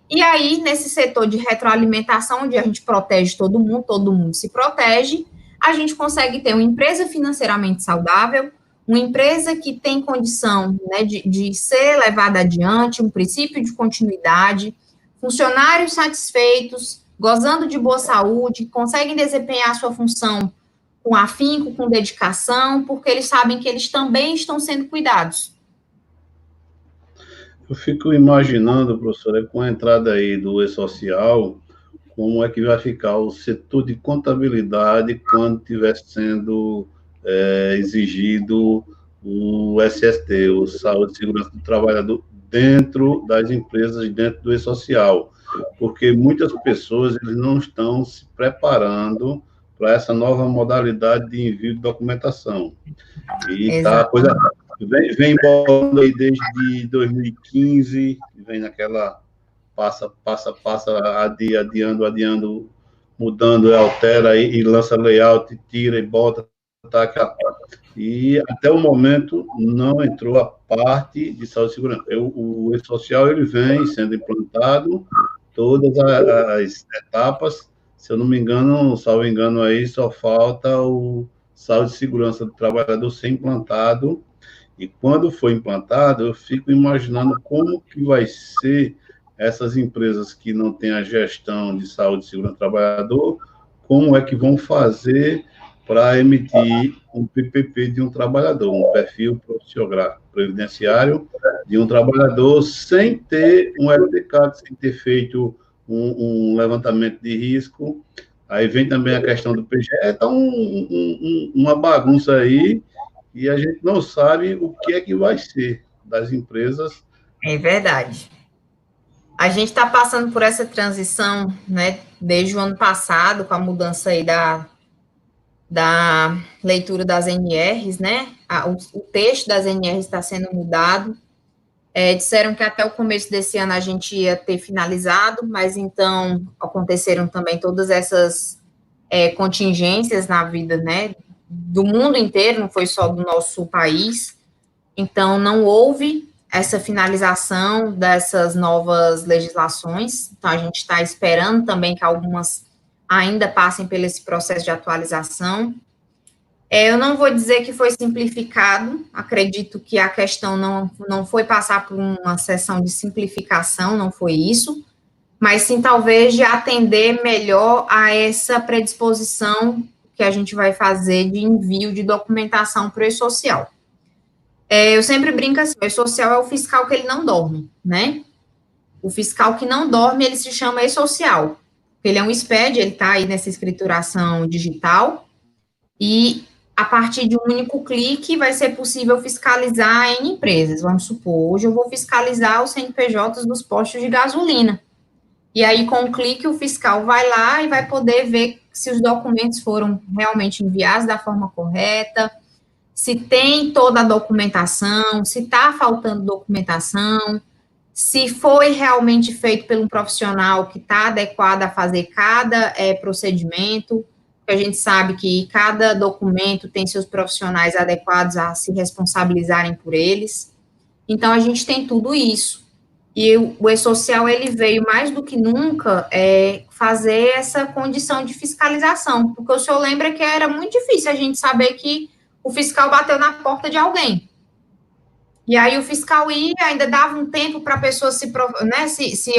E aí, nesse setor de retroalimentação, onde a gente protege todo mundo se protege, a gente consegue ter uma empresa financeiramente saudável, uma empresa que tem condição, né, de ser levada adiante, um princípio de continuidade, funcionários satisfeitos, gozando de boa saúde, conseguem desempenhar a sua função com afinco, com dedicação, porque eles sabem que eles também estão sendo cuidados. Eu fico imaginando, professora, com a entrada aí do E-Social, como é que vai ficar o setor de contabilidade quando estiver sendo exigido o SST, o Saúde e Segurança do Trabalhador, dentro das empresas, dentro do E-Social, porque muitas pessoas eles não estão se preparando para essa nova modalidade de envio de documentação. E tá, a Exato. coisa vem embora aí desde 2015, vem naquela passa, adiando, mudando, altera e lança layout, tira e bota, tá, e até o momento não entrou a parte de saúde e segurança. O E-Social ele vem sendo implantado, todas as etapas, se eu não me engano, salvo engano aí, só falta o saúde e segurança do trabalhador ser implantado, e quando for implantado, eu fico imaginando como que vai ser essas empresas que não têm a gestão de saúde e segurança do trabalhador, como é que vão fazer para emitir um PPP de um trabalhador, um perfil profissional previdenciário de um trabalhador sem ter um LTCAT, sem ter feito um levantamento de risco. Aí vem também a questão do PGE, então uma bagunça aí, e a gente não sabe o que é que vai ser das empresas. É verdade. A gente está passando por essa transição, né, desde o ano passado, com a mudança aí da leitura das NRs, né? O texto das NRs está sendo mudado. Disseram que até o começo desse ano a gente ia ter finalizado, mas então aconteceram também todas essas contingências na vida, né? Do mundo inteiro, não foi só do nosso país. Então, não houve essa finalização dessas novas legislações. Então, a gente está esperando também que algumas ainda passem pelo esse processo de atualização. Eu não vou dizer que foi simplificado, acredito que a questão não foi passar por uma sessão de simplificação, não foi isso, mas sim talvez de atender melhor a essa predisposição que a gente vai fazer de envio de documentação para o E-Social. Eu sempre brinco assim, o E-Social é o fiscal que ele não dorme, né? O fiscal que não dorme, ele se chama E-Social. Ele é um SPED, ele está aí nessa escrituração digital, e a partir de um único clique vai ser possível fiscalizar em empresas. Vamos supor, hoje eu vou fiscalizar os CNPJs dos postos de gasolina. E aí, com um clique, o fiscal vai lá e vai poder ver se os documentos foram realmente enviados da forma correta, se tem toda a documentação, se está faltando documentação, se foi realmente feito por um profissional que está adequado a fazer cada procedimento, porque a gente sabe que cada documento tem seus profissionais adequados a se responsabilizarem por eles. Então, a gente tem tudo isso. E o E-Social, ele veio mais do que nunca fazer essa condição de fiscalização, porque o senhor lembra que era muito difícil a gente saber que o fiscal bateu na porta de alguém. E aí o fiscal ia, ainda dava um tempo para a pessoa se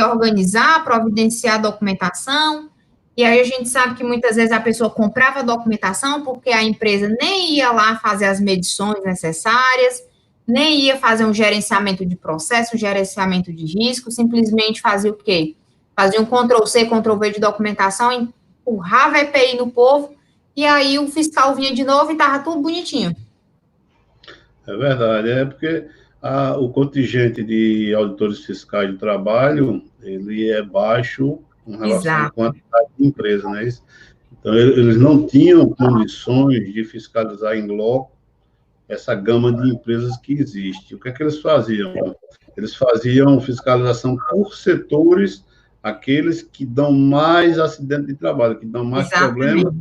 organizar, providenciar a documentação, e aí a gente sabe que muitas vezes a pessoa comprava a documentação porque a empresa nem ia lá fazer as medições necessárias, nem ia fazer um gerenciamento de processo, um gerenciamento de risco, simplesmente fazia o quê? Fazia um Ctrl-C, Ctrl-V de documentação, empurrava a EPI no povo, e aí o fiscal vinha de novo e estava tudo bonitinho. É verdade, porque o contingente de auditores fiscais de trabalho, ele é baixo com relação à quantidade de empresas, né? Então, eles não tinham condições de fiscalizar em loco essa gama de empresas que existe. O que é que eles faziam? Eles faziam fiscalização por setores, aqueles que dão mais acidente de trabalho, que dão mais problemas.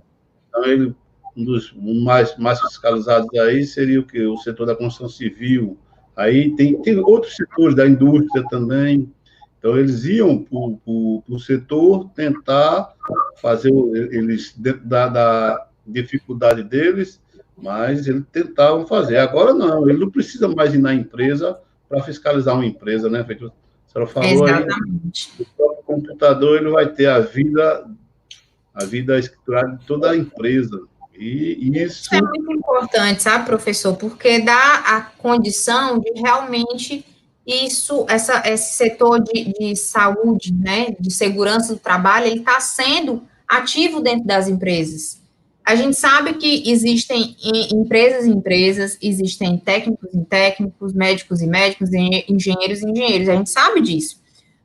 Então, um dos mais fiscalizados aí seria o que? O setor da construção civil. Aí tem outros setores da indústria também. Então, eles iam para o setor tentar fazer, eles, dentro da dificuldade deles, mas eles tentavam fazer. Agora, não, ele não precisa mais ir na empresa para fiscalizar uma empresa, né? Feito a senhora falou. Exatamente. Aí, o próprio computador ele vai ter a vida escriturada de toda a empresa. E isso é muito importante, sabe, professor? Porque dá a condição de realmente esse setor de saúde, né, de segurança do trabalho, ele está sendo ativo dentro das empresas. A gente sabe que existem empresas e empresas, existem técnicos e técnicos, médicos e médicos, engenheiros e engenheiros, a gente sabe disso.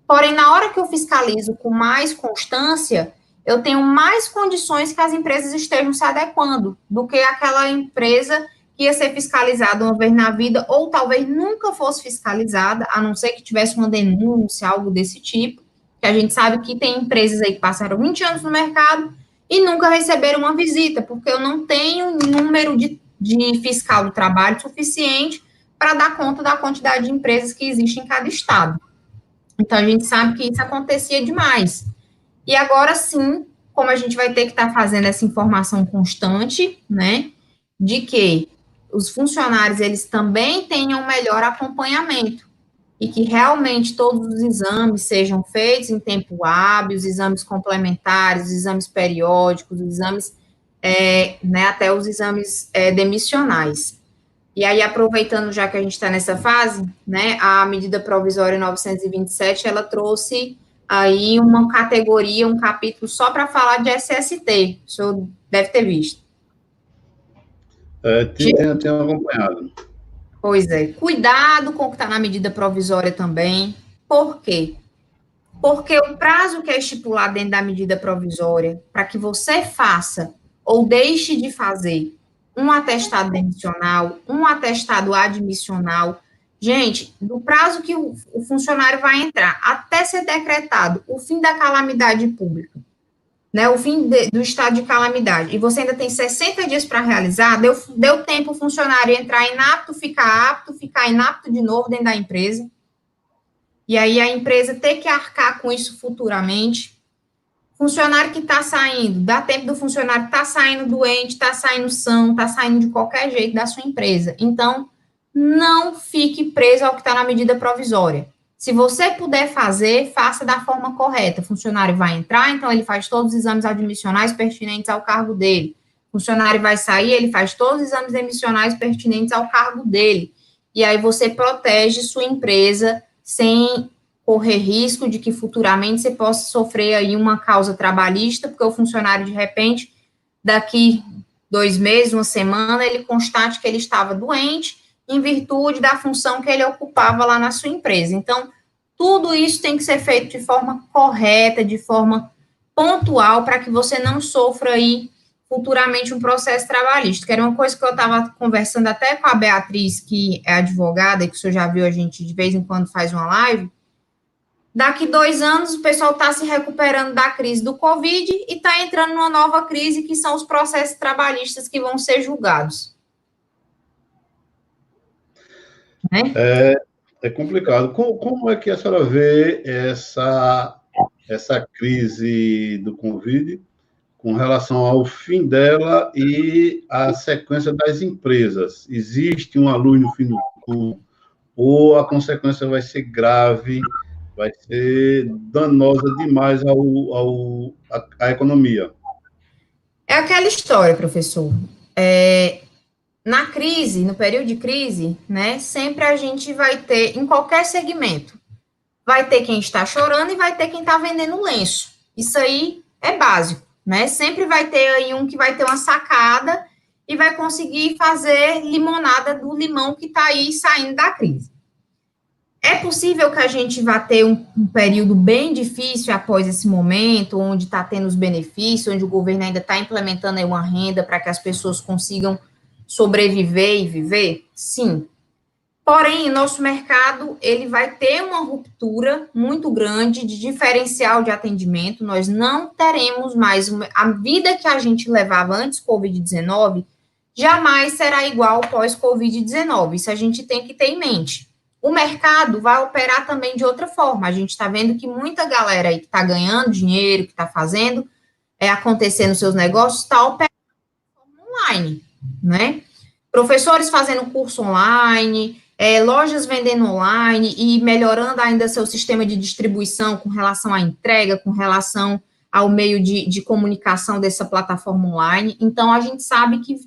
Porém, na hora que eu fiscalizo com mais constância, eu tenho mais condições que as empresas estejam se adequando do que aquela empresa que ia ser fiscalizada uma vez na vida, ou talvez nunca fosse fiscalizada, a não ser que tivesse uma denúncia, algo desse tipo, que a gente sabe que tem empresas aí que passaram 20 anos no mercado e nunca receberam uma visita, porque eu não tenho número de fiscal do trabalho suficiente para dar conta da quantidade de empresas que existem em cada estado. Então, a gente sabe que isso acontecia demais. E agora sim, como a gente vai ter que estar fazendo essa informação constante, né, de que os funcionários, eles também tenham melhor acompanhamento e que realmente todos os exames sejam feitos em tempo hábil, os exames complementares, os exames periódicos, os exames, né, até os exames demissionais. E aí, aproveitando já que a gente está nessa fase, né, a medida provisória 927, ela trouxe aí uma categoria, um capítulo só para falar de SST, o senhor deve ter visto. Tenho acompanhado. Pois é, cuidado com o que está na medida provisória também. Por quê? Porque o prazo que é estipulado dentro da medida provisória, para que você faça ou deixe de fazer um atestado demissional, um atestado admissional, gente, do prazo que o funcionário vai entrar até ser decretado o fim da calamidade pública, né, o fim do estado de calamidade, e você ainda tem 60 dias para realizar, deu tempo o funcionário entrar inapto, ficar inapto de novo dentro da empresa, e aí a empresa ter que arcar com isso futuramente. Funcionário que está saindo, dá tempo do funcionário que está saindo doente, está saindo são, está saindo de qualquer jeito da sua empresa. Então, não fique preso ao que está na medida provisória. Se você puder fazer, faça da forma correta. O funcionário vai entrar, então ele faz todos os exames admissionais pertinentes ao cargo dele. O funcionário vai sair, ele faz todos os exames demissionais pertinentes ao cargo dele. E aí você protege sua empresa sem correr risco de que futuramente você possa sofrer aí uma causa trabalhista, porque o funcionário, de repente, daqui 2 meses, uma semana, ele constate que ele estava doente em virtude da função que ele ocupava lá na sua empresa. Então, tudo isso tem que ser feito de forma correta, de forma pontual, para que você não sofra aí futuramente um processo trabalhista, que era uma coisa que eu estava conversando até com a Beatriz, que é advogada, e que o senhor já viu a gente de vez em quando faz uma live. Daqui 2 anos, o pessoal está se recuperando da crise do Covid e está entrando numa nova crise, que são os processos trabalhistas que vão ser julgados. É complicado. Como é que a senhora vê essa crise do Covid com relação ao fim dela e a sequência das empresas? Existe uma luz no fim do túnel ou a consequência vai ser grave, vai ser danosa demais à economia? É aquela história, professor. Na crise, no período de crise, né, sempre a gente vai ter, em qualquer segmento, vai ter quem está chorando e vai ter quem está vendendo lenço. Isso aí é básico, né? Sempre vai ter aí um que vai ter uma sacada e vai conseguir fazer limonada do limão que está aí saindo da crise. É possível que a gente vá ter um período bem difícil após esse momento, onde está tendo os benefícios, onde o governo ainda está implementando aí uma renda para que as pessoas consigam sobreviver e viver? Sim. Porém, nosso mercado, ele vai ter uma ruptura muito grande de diferencial de atendimento. Nós não teremos mais a vida que a gente levava antes do Covid-19, jamais será igual pós-Covid-19. Isso a gente tem que ter em mente. O mercado vai operar também de outra forma. A gente está vendo que muita galera aí que está ganhando dinheiro, que está fazendo acontecer nos seus negócios, está operando online, né? Professores fazendo curso online, lojas vendendo online e melhorando ainda seu sistema de distribuição com relação à entrega, com relação ao meio de comunicação dessa plataforma online. Então, a gente sabe que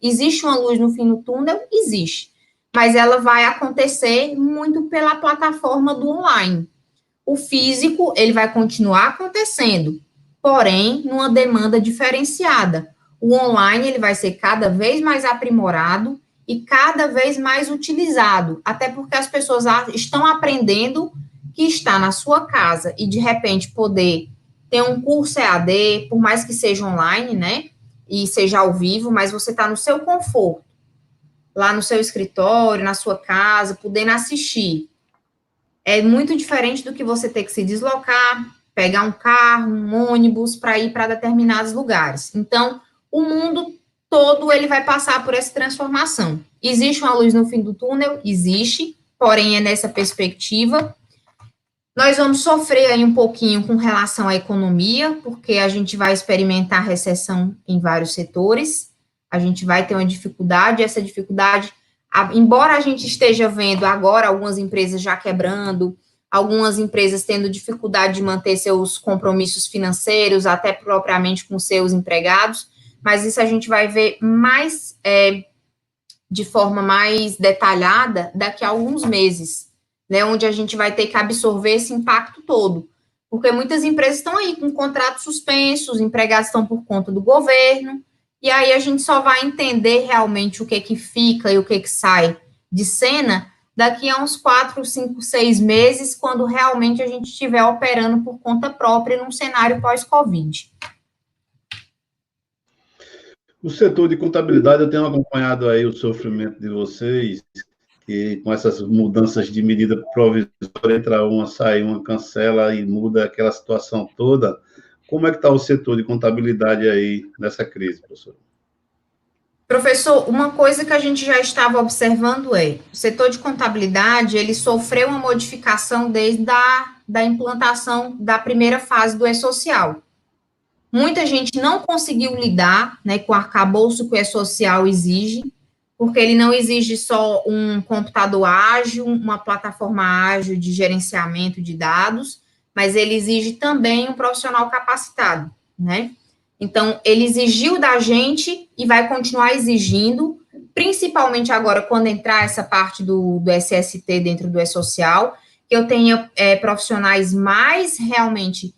existe uma luz no fim do túnel? Existe. mas ela vai acontecer muito pela plataforma do online. O físico, ele vai continuar acontecendo, porém, numa demanda diferenciada. O online, ele vai ser cada vez mais aprimorado e cada vez mais utilizado, até porque as pessoas estão aprendendo que está na sua casa e, de repente, poder ter um curso EAD, por mais que seja online, né, e seja ao vivo, mas você está no seu conforto, lá no seu escritório, na sua casa, podendo assistir. É muito diferente do que você ter que se deslocar, pegar um carro, um ônibus para ir para determinados lugares. Então, o mundo todo ele vai passar por essa transformação. Existe uma luz no fim do túnel? Existe, porém é nessa perspectiva. Nós vamos sofrer aí um pouquinho com relação à economia, porque a gente vai experimentar recessão em vários setores, a gente vai ter uma dificuldade, essa dificuldade, embora a gente esteja vendo agora algumas empresas já quebrando, algumas empresas tendo dificuldade de manter seus compromissos financeiros, até propriamente com seus empregados, mas isso a gente vai ver mais, de forma mais detalhada daqui a alguns meses, né, onde a gente vai ter que absorver esse impacto todo, porque muitas empresas estão aí com contratos suspensos, os empregados estão por conta do governo, e aí a gente só vai entender realmente o que fica e o que sai de cena daqui a uns 4, 5, 6 meses, quando realmente a gente estiver operando por conta própria num cenário pós-Covid. No setor de contabilidade, eu tenho acompanhado aí o sofrimento de vocês, que com essas mudanças de medida provisória, entra uma, sai uma, cancela e muda aquela situação toda. Como é que está o setor de contabilidade aí nessa crise, professor? Professor, uma coisa que a gente já estava observando o setor de contabilidade, ele sofreu uma modificação desde da implantação da primeira fase do E-Social. Muita gente não conseguiu lidar, né, com o arcabouço que o E-Social exige, porque ele não exige só um computador ágil, uma plataforma ágil de gerenciamento de dados, mas ele exige também um profissional capacitado, né? Então, ele exigiu da gente e vai continuar exigindo, principalmente agora, quando entrar essa parte do SST dentro do E-Social, que eu tenha profissionais mais realmente,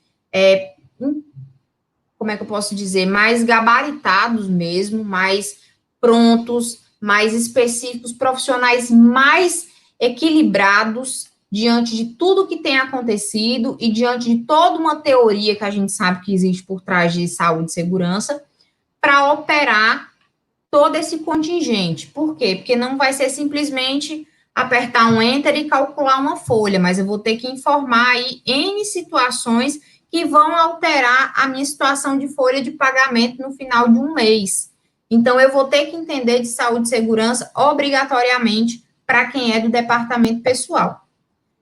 como é que eu posso dizer, mais gabaritados mesmo, mais prontos, mais específicos, profissionais mais equilibrados diante de tudo que tem acontecido e diante de toda uma teoria que a gente sabe que existe por trás de saúde e segurança, para operar todo esse contingente. Por quê? Porque não vai ser simplesmente apertar um enter e calcular uma folha, mas eu vou ter que informar aí N situações que vão alterar a minha situação de folha de pagamento no final de um mês. Então, eu vou ter que entender de saúde e segurança obrigatoriamente para quem é do departamento pessoal.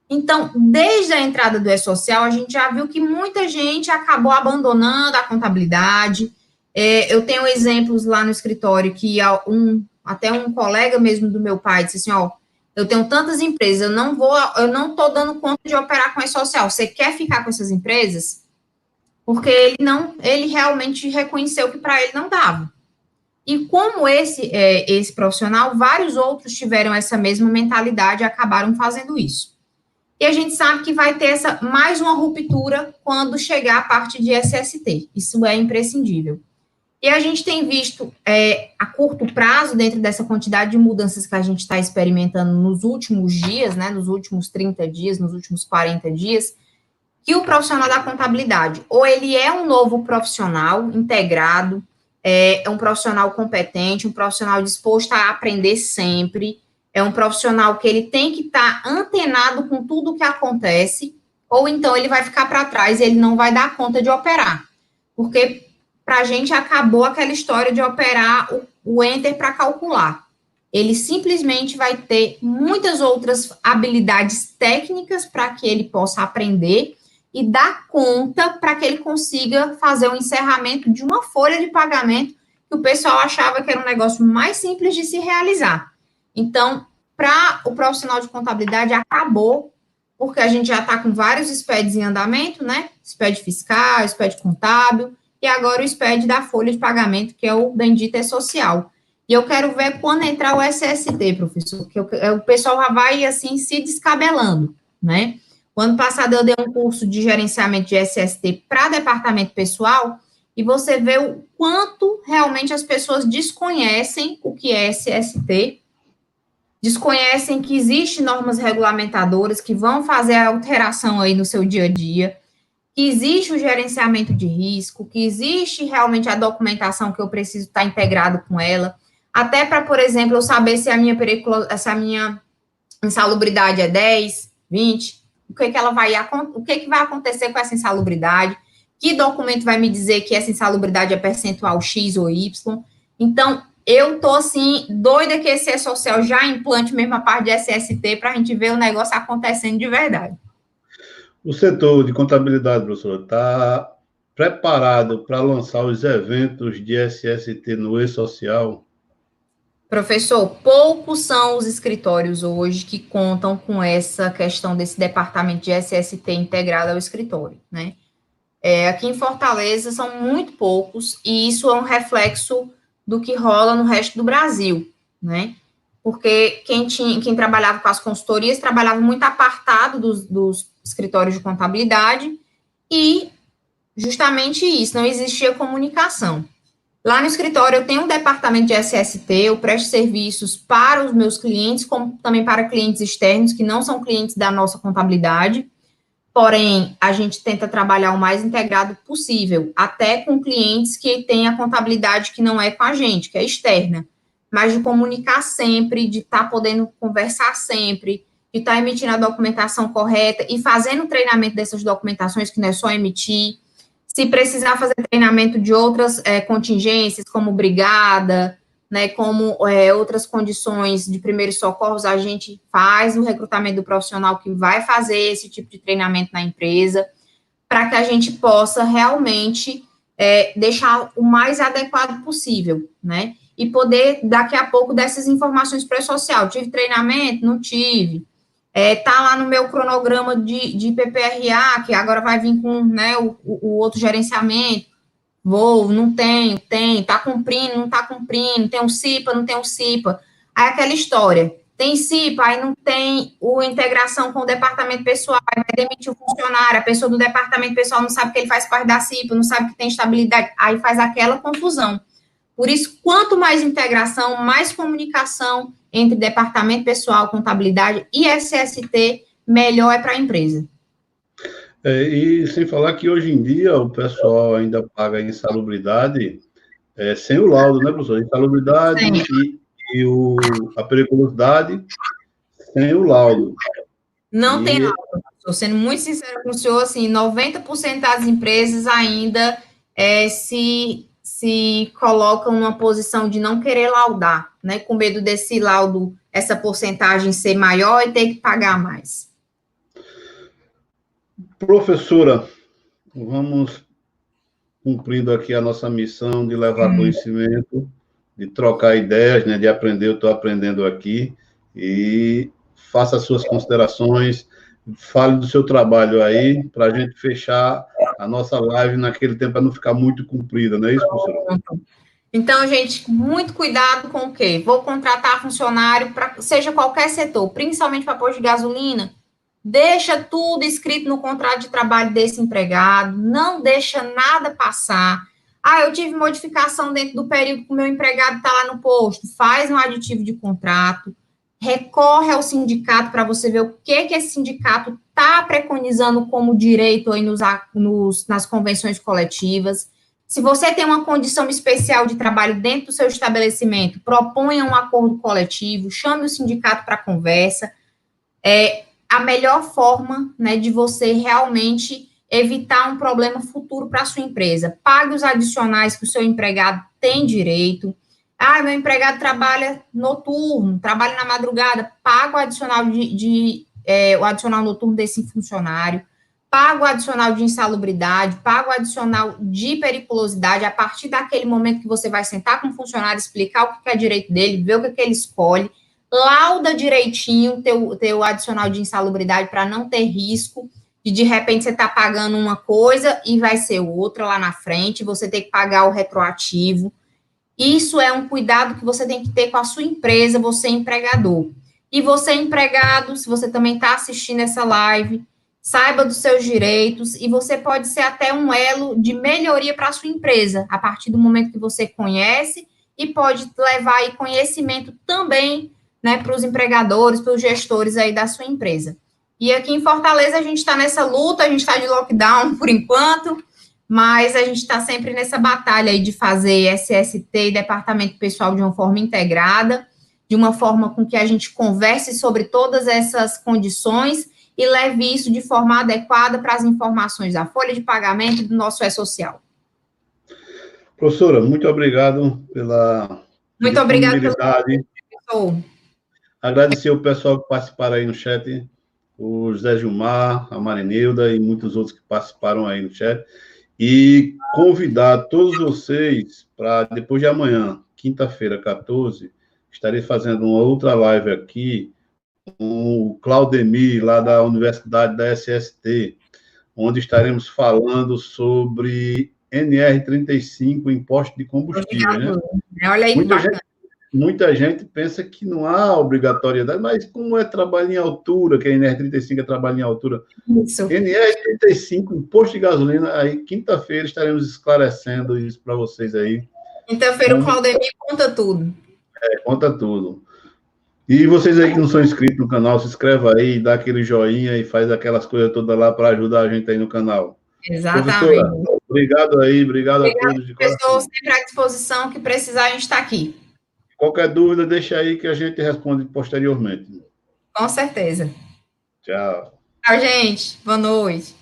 Então, desde a entrada do E-Social, a gente já viu que muita gente acabou abandonando a contabilidade. Eu tenho exemplos lá no escritório que até um colega mesmo do meu pai disse assim, ó, eu tenho tantas empresas, eu não estou dando conta de operar com E-Social. Você quer ficar com essas empresas? Porque ele realmente reconheceu que para ele não dava. E como esse profissional, vários outros tiveram essa mesma mentalidade e acabaram fazendo isso. E a gente sabe que vai ter mais uma ruptura quando chegar a parte de SST. Isso é imprescindível. E a gente tem visto a curto prazo, dentro dessa quantidade de mudanças que a gente está experimentando nos últimos dias, né, nos últimos 30 dias, nos últimos 40 dias, que o profissional da contabilidade, ou ele é um novo profissional integrado, é um profissional competente, um profissional disposto a aprender sempre, é um profissional que ele tem que estar antenado com tudo o que acontece, ou então ele vai ficar para trás e ele não vai dar conta de operar. Porque para a gente acabou aquela história de operar o enter para calcular. Ele simplesmente vai ter muitas outras habilidades técnicas para que ele possa aprender e dar conta para que ele consiga fazer o encerramento de uma folha de pagamento que o pessoal achava que era um negócio mais simples de se realizar. Então, para o profissional de contabilidade, acabou, porque a gente já está com vários SPEDs em andamento, né? SPED fiscal, SPED contábil, e agora o SPED da folha de pagamento, que é o bendito E-Social. E eu quero ver quando entrar o SST, professor, que o pessoal já vai, assim, se descabelando, né? O ano passado eu dei um curso de gerenciamento de SST para departamento pessoal, e você vê o quanto realmente as pessoas desconhecem o que é SST, desconhecem que existem normas regulamentadoras que vão fazer a alteração aí no seu dia a dia, que existe o gerenciamento de risco, que existe realmente a documentação que eu preciso estar integrado com ela, até para, por exemplo, eu saber se a minha insalubridade é 10, 20, o que vai acontecer com essa insalubridade, que documento vai me dizer que essa insalubridade é percentual X ou Y. Então, eu tô, assim, doida que esse E-Social já implante mesmo a parte de SST para a gente ver o negócio acontecendo de verdade. O setor de contabilidade, professor, está preparado para lançar os eventos de SST no E-Social? Professor, poucos são os escritórios hoje que contam com essa questão desse departamento de SST integrado ao escritório, né? Aqui em Fortaleza são muito poucos, e isso é um reflexo do que rola no resto do Brasil, né? Porque quem trabalhava com as consultorias trabalhava muito apartado dos escritórios de contabilidade, e justamente isso, não existia comunicação. Lá no escritório eu tenho um departamento de SST, eu presto serviços para os meus clientes, como também para clientes externos, que não são clientes da nossa contabilidade, porém, a gente tenta trabalhar o mais integrado possível, até com clientes que têm a contabilidade que não é com a gente, que é externa, mas de comunicar sempre, de estar podendo conversar sempre, de estar emitindo a documentação correta e fazendo o treinamento dessas documentações, que não é só emitir. Se precisar fazer treinamento de outras contingências, como brigada, né, como outras condições de primeiros socorros, a gente faz o recrutamento do profissional que vai fazer esse tipo de treinamento na empresa, para que a gente possa realmente deixar o mais adequado possível, né? E poder, daqui a pouco, dessas informações para o social. Tive treinamento? Não tive. Tá lá no meu cronograma de PPRA, que agora vai vir com, né, o outro gerenciamento. Não tenho, tá cumprindo, não tá cumprindo, tem um CIPA, não tem um CIPA. Aí aquela história, tem CIPA, aí não tem integração com o departamento pessoal, aí vai demitir o funcionário, a pessoa do departamento pessoal não sabe que ele faz parte da CIPA, não sabe que tem estabilidade, aí faz aquela confusão. Por isso, quanto mais integração, mais comunicação entre departamento pessoal, contabilidade e SST, melhor é para a empresa. E sem falar que hoje em dia o pessoal ainda paga a insalubridade sem o laudo, né, professor? Insalubridade a periculosidade sem o laudo. Não tem laudo. Estou sendo muito sincera com o senhor, assim, 90% das empresas ainda se colocam numa posição de não querer laudar, né, com medo desse laudo, essa porcentagem ser maior e ter que pagar mais. Professora, vamos cumprindo aqui a nossa missão de levar conhecimento, de trocar ideias, né, de aprender, eu estou aprendendo aqui, e faça as suas considerações, fale do seu trabalho aí, para a gente fechar a nossa live naquele tempo, para não ficar muito comprida, não é isso, professora? Então, gente, muito cuidado com o quê? Vou contratar funcionário, seja qualquer setor, principalmente para posto de gasolina, deixa tudo escrito no contrato de trabalho desse empregado, não deixa nada passar. Eu tive modificação dentro do período que o meu empregado está lá no posto, faz um aditivo de contrato, recorre ao sindicato para você ver o que esse sindicato está preconizando como direito aí nas convenções coletivas. Se você tem uma condição especial de trabalho dentro do seu estabelecimento, proponha um acordo coletivo, chame o sindicato para conversa. A melhor forma, né, de você realmente evitar um problema futuro para a sua empresa. Pague os adicionais que o seu empregado tem direito. Meu empregado trabalha noturno, trabalha na madrugada, paga o adicional o adicional noturno desse funcionário, paga o adicional de insalubridade, paga o adicional de periculosidade. A partir daquele momento que você vai sentar com o funcionário, explicar o que é direito dele, ver o que ele escolhe, lauda direitinho teu adicional de insalubridade para não ter risco de repente você tá pagando uma coisa e vai ser outra lá na frente, você tem que pagar o retroativo. Isso é um cuidado que você tem que ter com a sua empresa, você empregador. E você empregado, se você também está assistindo essa live, saiba dos seus direitos e você pode ser até um elo de melhoria para a sua empresa, a partir do momento que você conhece e pode levar aí conhecimento também, né, para os empregadores, para os gestores aí da sua empresa. E aqui em Fortaleza a gente está nessa luta, a gente está de lockdown por enquanto, mas a gente está sempre nessa batalha aí de fazer SST e departamento pessoal de uma forma integrada, de uma forma com que a gente converse sobre todas essas condições e leve isso de forma adequada para as informações da folha de pagamento e do nosso E-Social. Professora, muito obrigado pela Muito obrigada disponibilidade. pelo Agradecer o pessoal que participaram aí no chat, o José Gilmar, a Marineuda e muitos outros que participaram aí no chat. E convidar todos vocês para depois de amanhã, quinta-feira, 14, estarei fazendo uma outra live aqui com o Claudemir, lá da Universidade da SST, onde estaremos falando sobre NR35, imposto de combustível, né? Olha aí que bacana. Muita gente pensa que não há obrigatoriedade, mas como é trabalho em altura, que a NR35 é trabalho em altura. Isso. NR35, imposto de gasolina, aí quinta-feira estaremos esclarecendo isso para vocês aí. Quinta-feira o Claudemir conta tudo. Conta tudo. E vocês aí que não são inscritos no canal, se inscreva aí, dá aquele joinha e faz aquelas coisas todas lá para ajudar a gente aí no canal. Exatamente. Professora, obrigado aí, obrigado a todos de coração. Estou sempre à disposição, que precisar, a gente está aqui. Qualquer dúvida, deixa aí que a gente responde posteriormente. Com certeza. Tchau. Tchau, gente. Boa noite.